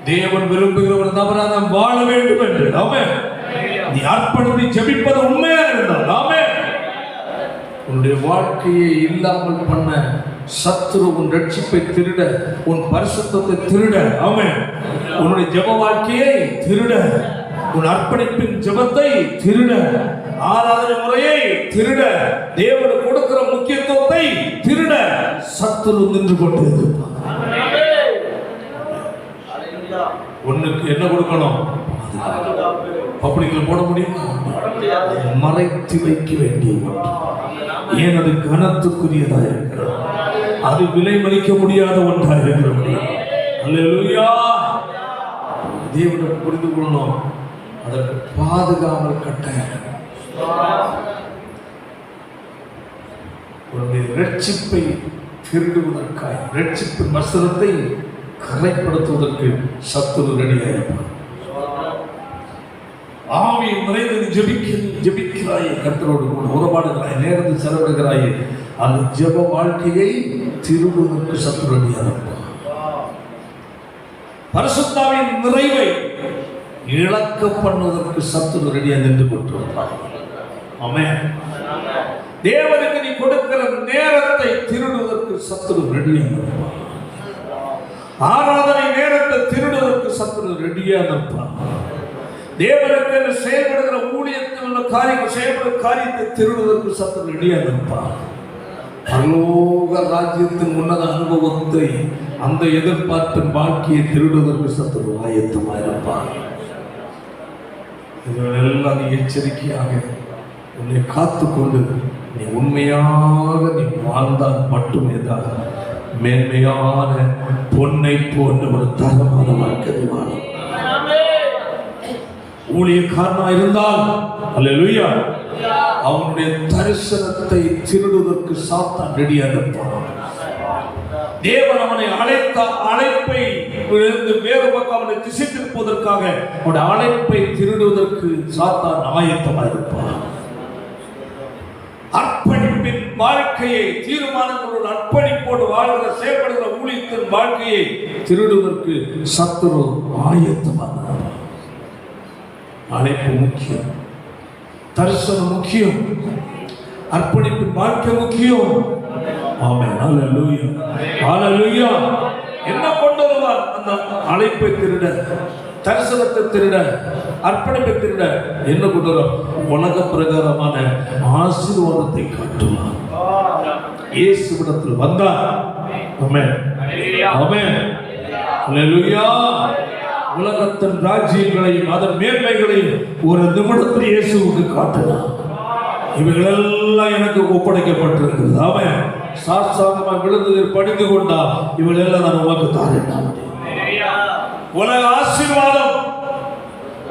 தேவன் விரும்புகிற ஒரு நபராக நாம் வாழ வேண்டும் என்று ஆமென். நீ அர்ப்பணித்து ஜெபிப்பது உண்மையாக இருந்தால் ஆமென். உன்னுடைய வாழ்க்கையை இல்லாமல் பண்ண சத்துரு உன் ரட்சிப்பை திருட, உன் பரிசுத்தத்தை திருட ஆமென். உன்னுடைய ஜெப வாழ்க்கையை திருட, உன் அர்ப்பணிப்பின் ஜெபத்தை திருட, ஆராதனை முறையை திருட, தேவனுக்கு கொடுக்கிற முக்கியத்துவத்தை திருட சத்துரு நின்று கொண்டிருப்பான். ஒண்ணுக்கு என்ன கொடுக்கணும்? பப்ளிக்ல போட முடியுமா? மறைத்து வைக்க வேண்டிய ஒன்று. ஏன் அது கனத்துக்குரியதாக இருக்கிறது, அது விலை மதிக்க முடியாத ஒன்றாக இருக்கிறது. அல்லேலூயா. தேவனை புரிந்து கொள்ளணும். அதற்கு பாதுகாவல் கட்டாயம். உன்னுடைய ரட்சிப்பை திருடுவதற்காக, ரட்சிப்பின் வசனத்தை கரைப்படுத்துவதற்கு சத்துரு ரெடியாக இருப்பார். ஆவியை நிறைந்து ஜெபிக்கிறாயே, கர்த்தரோடு கூட உறவாடுகிறாய், நேரத்தை செலவிடுகிறாயே, அந்த ஜெப வாழ்க்கையை திருடுவதற்கு சத்துரு ரெடியாக இருப்பார். பரிசுத்தாவின் நிறைவை இழக்க பண்ணுவதற்கு சத்துரு ரெடியாக நின்று கொண்டிருப்பார். ஆமென். தேவனுக்கு நீ கொடுக்கிற நேரத்தை திருடுவதற்கு சத்துரு ரெடியாக இருப்பார். ஆராதனை நேரத்தை திருடுவதற்கு சத்துரு ரெடியாக இருப்பார். தேவனுக்கு செயல்படுகிற ஊழியத்தில் உள்ள காரியங்கள், செயல்படுகிற காரியத்தை திருடுவதற்கு சத்துரு ரெடியாக இருப்பார். பரலோக ராஜ்யத்தின் உன்னத அனுபவத்தை, அந்த எதிர்பார்ப்பின் வாழ்க்கையை திருடுவதற்கு சத்துரு ஆயத்தமாக இருப்பார். இதெல்லாம் நீ எச்சரிக்கையாக உன்னை காத்துக்கொண்டு நீ உண்மையாக நீ வாழ்ந்தால் மட்டுமே தான் மேன்மையான பொன்னை போன்ற ஒரு தரமான வாழ்க்கை வாழும். ஊழியக்காரனா இருந்தால் அல்லேலூயா, அவனுடைய தரிசனத்தை திருடுவதற்கு சாத்தான் ரெடியாக இருப்பான். தேவன் அவனை அழைத்த அழைப்பை வேறு பக்கம் அவனை திசை திருப்பதற்காக அவனுடைய அழைப்பை திருடுவதற்கு சாத்தான் ஆயத்தமாக இருப்பான். அர்ப்பணிப்பின் வாழ்க்கையை, தீர்மானங்களோடு அர்ப்பணிப்போடு வாழ்கிற செயல்படுகிற ஊழியத்தின் வாழ்க்கையை திருடுவதற்கு சத்துரு ஆயத்தமாக. அழைப்பு முக்கியம், தரிசனம் முக்கியம், அர்ப்பணிப்பின் வாழ்க்கை முக்கியம். ஆமென். ஹல்லேலூயா. ஹல்லேலூயா. என்ன கொண்டு வருவார்? அந்த அழைப்பை திருட, தரிசனத்தை திருட, அர்ப்பணிப்பை திருட என்ன கொண்டு வரும்? உலக பிரகாரமான ஆசீர்வாதத்தை காட்டுவார். இயேசுவிடத்தில் வந்தார். ஆமென். ஆமென். ஹல்லேலூயா. உலகத்தின் ராஜ்யங்களையும் அதன் மேன்மைகளையும் ஒரு நிமிடத்தில் இயேசுவுக்கு காட்டினார். இவைகளெல்லாம் எனக்கு ஒப்படைக்கப்பட்டிருக்கிறது. அவன் சாஸ்திரமாக விழுந்து படித்து கொண்டா இவைகளெல்லாம் நான் உனக்கு தாரேன். உலக ஆசீர்வாதம்,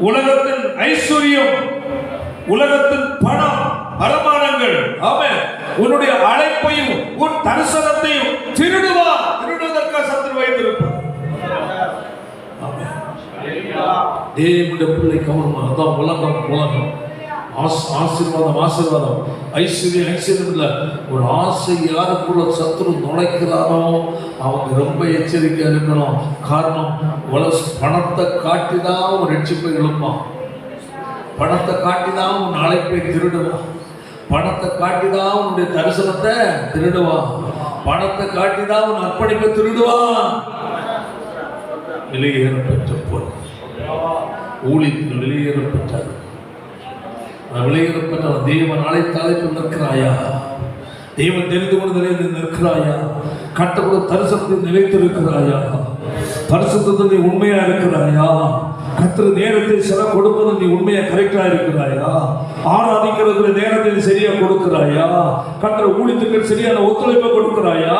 உலகத்தின் ஐஸ்வர்யம், உலகத்தின் பணம், வருமானங்கள், அவன் உன்னுடைய அழைப்பையும் உன் தரிசனத்தையும் திருடுவதற்காக சத்துரு வைத்திருப்பார். தேவனுடைய பிள்ளை கவனமா, அதான் உலகம். ஆசீர்வாதம் ஆசீர்வாதம், ஐஸ்வர்யம் ஐஸ்வர்யம் இல்லை. ஒரு ஆசை யாருக்குள்ள சத்துரு நுழைக்கிறானோ அவங்க ரொம்ப எச்சரிக்கையாக இருக்கணும். காரணம், பணத்தை காட்டிதான் ஒரு ரட்சிப்பை எழுப்பான், பணத்தை காட்டிதான் உன் அழைப்பை திருடுவான், பணத்தை காட்டிதான் உன்னுடைய தரிசனத்தை திருடுவான், பணத்தை காட்டிதான் உன் அர்ப்பணிப்பை திருடுவான். வெளியேற பெற்ற போல் ஊழியத்தில் வெளியேற பெற்றார். வெளியேறப்பட்ட தேவன் அழைத்த அழைப்பில் நிற்கிறாயா? தேவன் தெரிந்து கொண்டு நிற்கிறாயா? கட்டப்பட தரிசனத்தில் நிலைத்திருக்கிறாயா? பரிசுத்தத்தில் நீ உண்மையா இருக்கிறாயா? கர்த்தர் நேரத்தை சில கொடுப்பது நீ உண்மையா கரெக்டா இருக்கிறாயா? ஆராதிக்கிறது நேரத்தில் சரியா கொடுக்கிறாயா? கர்த்தர் ஊழியத்துக்கு சரியான ஒத்துழைப்பை கொடுக்கிறாயா?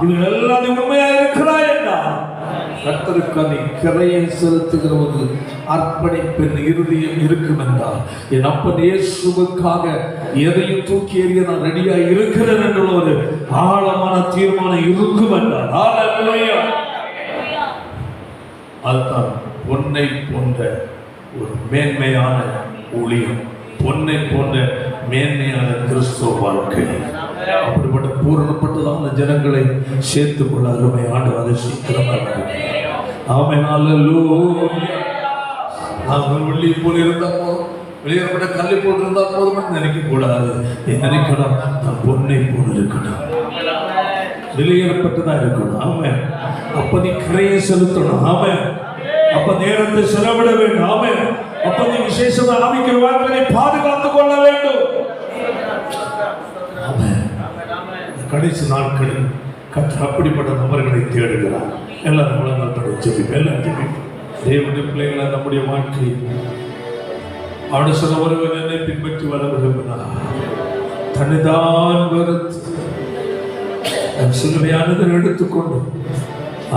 இவங்க எல்லாம் நீ உண்மையா இருக்கிறாயா? கர்த்தருக்கு நீ கிரையை செலுத்துகிற ஒரு அர்ப்பணிப்பின் இருதயம் இருக்கும் என்றால், என் அப்பன் இயேசுவுக்காக எதையும் தூக்கி எறிய நான் ரெடியா இருக்கிறேன் என்ற ஒரு ஆழமான தீர்மானம் இருக்கும் என்றால், அதுதான் பொன்னை போன்ற ஒரு மேன்மையான ஊழியம், பொன்னை போன்ற மேன்மையான கிறிஸ்துவ வாழ்க்கை. அப்படிப்பட்ட பூரணப்பட்டதான ஜனங்களை சேர்த்துக் கொள்ள அருமை ஆண்டு அதை சீக்கிரமாக. நாங்கள் வெள்ளி போல் இருந்தால் போதும், வெளியேறப்பட்ட கல்லை போல் இருந்தால் போதும் நினைக்க கூடாது. நினைக்கணும், நான் பொன்னை போல் இருக்கணும், வெளியேறப்பட்டதா இருக்கணும். ஆமா, அப்ப நீ கிரையை செலுத்தணும். ஆமா, அப்ப நேரத்தை செலவிட வேண்டும். ஆமா, அப்ப நீ விசேஷமா ஆவிக்கிற வாழ்க்கையை பாதுகாத்துக் கொள்ள வேண்டும். கடைசி நாட்களில் கர்த்தர் அப்படிப்பட்ட நபர்களை தேடுகிறார். எல்லாரும் உலகத்தோட ஜெபிப்போம், எல்லாம் ஜெபிப்போம். தேவனுடைய பிள்ளைகளை நம்முடைய வாழ்க்கை அவருடைய சொல்ல ஒருவர் என்னை பின்பற்றி வர விரும்பினார், தன்னைதான் வெறுத்து தன் சிலுவையானதை எடுத்துக்கொண்டு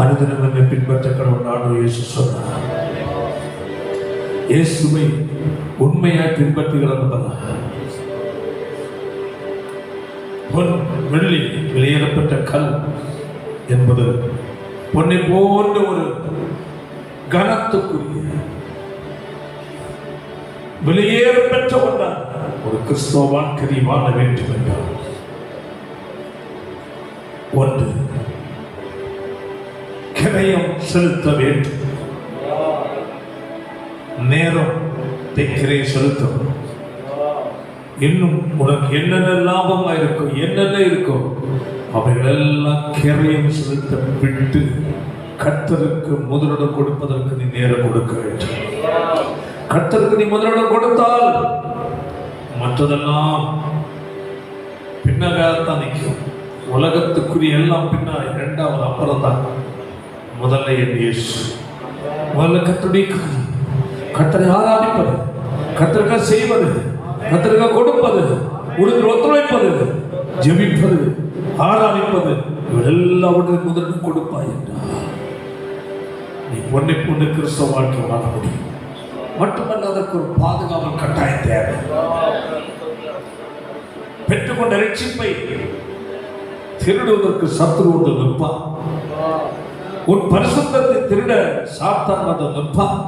அனுதினம் என்னை பின்பற்ற கடவுள் ஆண்டவர் இயேசு சொன்னார். இயேசுவை உண்மையாய் பின்பற்றுகிறார். பொன் வெள்ளி வெளியேறப்பட்ட கல் என்பது பொன்னை போன்ற ஒரு கனத்துக்குரிய வெளியேறப்பெற்ற ஒன்றான் ஒரு கிறிஸ்தவ வாழ்க்கை வாழ வேண்டும் என்றார். ஒன்று, கிரயம் செலுத்த வேண்டும். நேரம் கிரை செலுத்தும். இன்னும் உனக்கு என்னென்ன லாபமா இருக்கும், என்னென்ன இருக்கும், அவைகளெல்லாம் கிரையம் செலுத்த விட்டு கர்த்தருக்கு முதலிடம் கொடுப்பதற்கு நீ நேரம் கொடுக்க வேண்டும். கர்த்தருக்கு நீ முதலிடம் கொடுத்தால் மற்றதெல்லாம் பின்னகாத்தான் நிற்கும். உலகத்துக்குரிய எல்லாம் பின்னாடி, இரண்டாவது அப்புறம் தான். முதல்ல என் இயேசு, முதல்ல கர்த்தருடைய காரியம், கர்த்தரை ஆராதிப்பது, கர்த்தருக்காக செய்வது, கர்த்தருக்காக கொடுப்பது, உனக்கு ஒத்துழைப்பது, ஜெபிப்பது, ஆராதிப்பது, எல்லாவற்றையும் முதலிடம் கொடுப்பாய் என்றார். நீ பொன்னை பொண்ணு கிறிஸ்தவ வாழ்க்கை வாழ முடியும். மட்டுமல்ல, அதற்கு ஒரு பாதுகாவல் கட்டாயம் தேவை. பெற்றுக்கொண்ட ரட்சிப்பை திருடுவதற்கு சத்துரு ஒன்று நிற்பான். உன் பரிசுத்தத்தை திருட சாத்தான் வந்து நிற்பான்.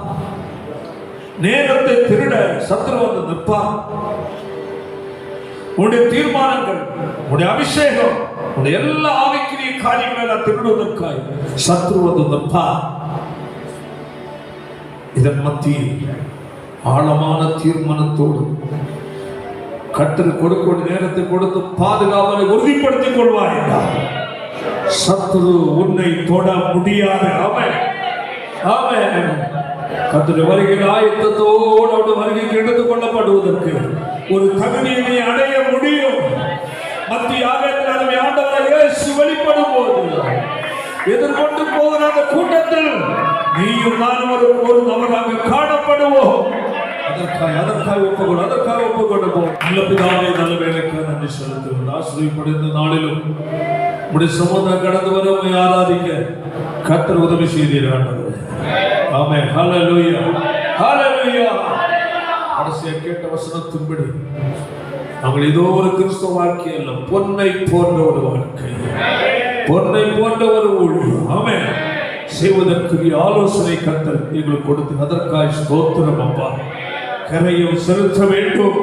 நேரத்தை திருட சத்துரு வந்து நிற்பான். உன்னுடைய தீர்மானங்கள், உன்னுடைய அபிஷேகம், உன்னுடைய எல்லா ஆவிக்குரிய காரியங்களை திருடுவதற்காய் சத்துரு வந்து நிற்பான். இதன் மத்தியில் ஆழமான தீர்மானத்தோடு கர்த்தர் கொடுக்க நேரத்தை கொடுத்து பாதுகாவலை உறுதிப்படுத்திக் கொள்வாய். சத்துரு உன்னை தொட முடியாது. ஆமென், ஆமென். கர்த்தர் வருகிற ஆயத்தத்தோடு அவருடைய வருகைக்கு எடுத்துக் கொள்ளப்படுவதற்கு ஒரு தகுதியை அடைய முடியும். மத்திய ஆகத்தினாலுமே ஆண்டவராகிய இயேசு வெளிப்படும் போது எதிர்கொண்டு போகிற அந்த கூட்டத்தில் நீயும் நானும் ஒரு நபராக காணப்படுவோம். அதற்காக ஒப்புக்கொடுப்போம். நல்ல பிதாவே, நல்ல வேலைக்கு நன்றி செலுத்துகிறோம். ஆசீர்வதிக்கப்பட்ட நாளிலும் உடைய சமூகம் கடந்து வர உம்மை ஆராதிக்க கர்த்தர் உதவி செய்தீர் ஆண்டவரே. ஆமென். ஹல்லேலூயா, ஹல்லேலூயா. கடைசியா கேட்ட வசனத்தின்படி நாங்கள் ஏதோ ஒரு கிறிஸ்தவ வாழ்க்கை அல்ல, பொன்னை போன்ற ஒரு வாழ்க்கை, பொன்னை போன்ற ஒரு ஊழியம். ஆமென். செய்வதற்குரிய ஆலோசனை கர்த்தர் எங்களுக்கு கொடுத்து அதற்காக ஸ்தோத்திரம் அப்பா. கரையும் செலுத்த வேண்டும்.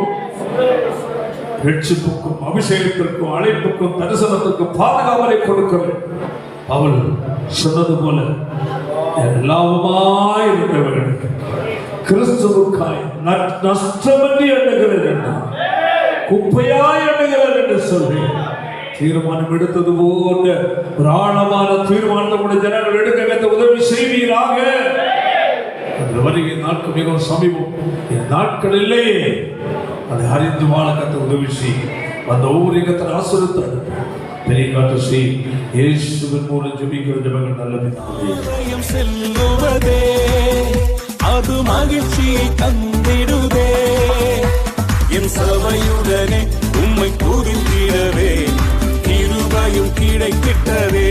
ரட்சிப்புக்கும் அபிஷேகத்திற்கும் அழைப்புக்கும் தரிசனத்திற்கும் பாதுகாவலை கொடுக்கிறேன். அவள் சொன்னது போல எல்லாவுமாய் இருந்தவர்களுக்கு கிறிஸ்துவுக்காய் நஷ்டமன்றி எண்ணுகிறேன் என்றார். குப்பையாய் எண்ணுகிறேன் என்று சொல்லி தீர்மானம் எடுத்தது போன்ற ஒரு ஆழமான தீர்மானத்தை ஜனங்கள் எடுக்க உதவி செய்வீராக. அந்த வருகை நாட்கள் மிகவும் சமீபம். என் நாட்கள் இல்லையே, அதை அறிந்து வாழ கத்த உதவி செய். அந்த ஒவ்வொரு கத்தனை ஆசீர்வதித்து பெரிய காற்று செய். இயேசுவின் மூலம் ஜெபிக்கிற ஜெபங்கள் நல்ல பிதாவே. செல்லுவதே அது மகிழ்ச்சியை தந்திடுதே. என் சபையுடனே உம்மை பூரித்திடவே கிருபையும் கிடைக்கிட்டதே.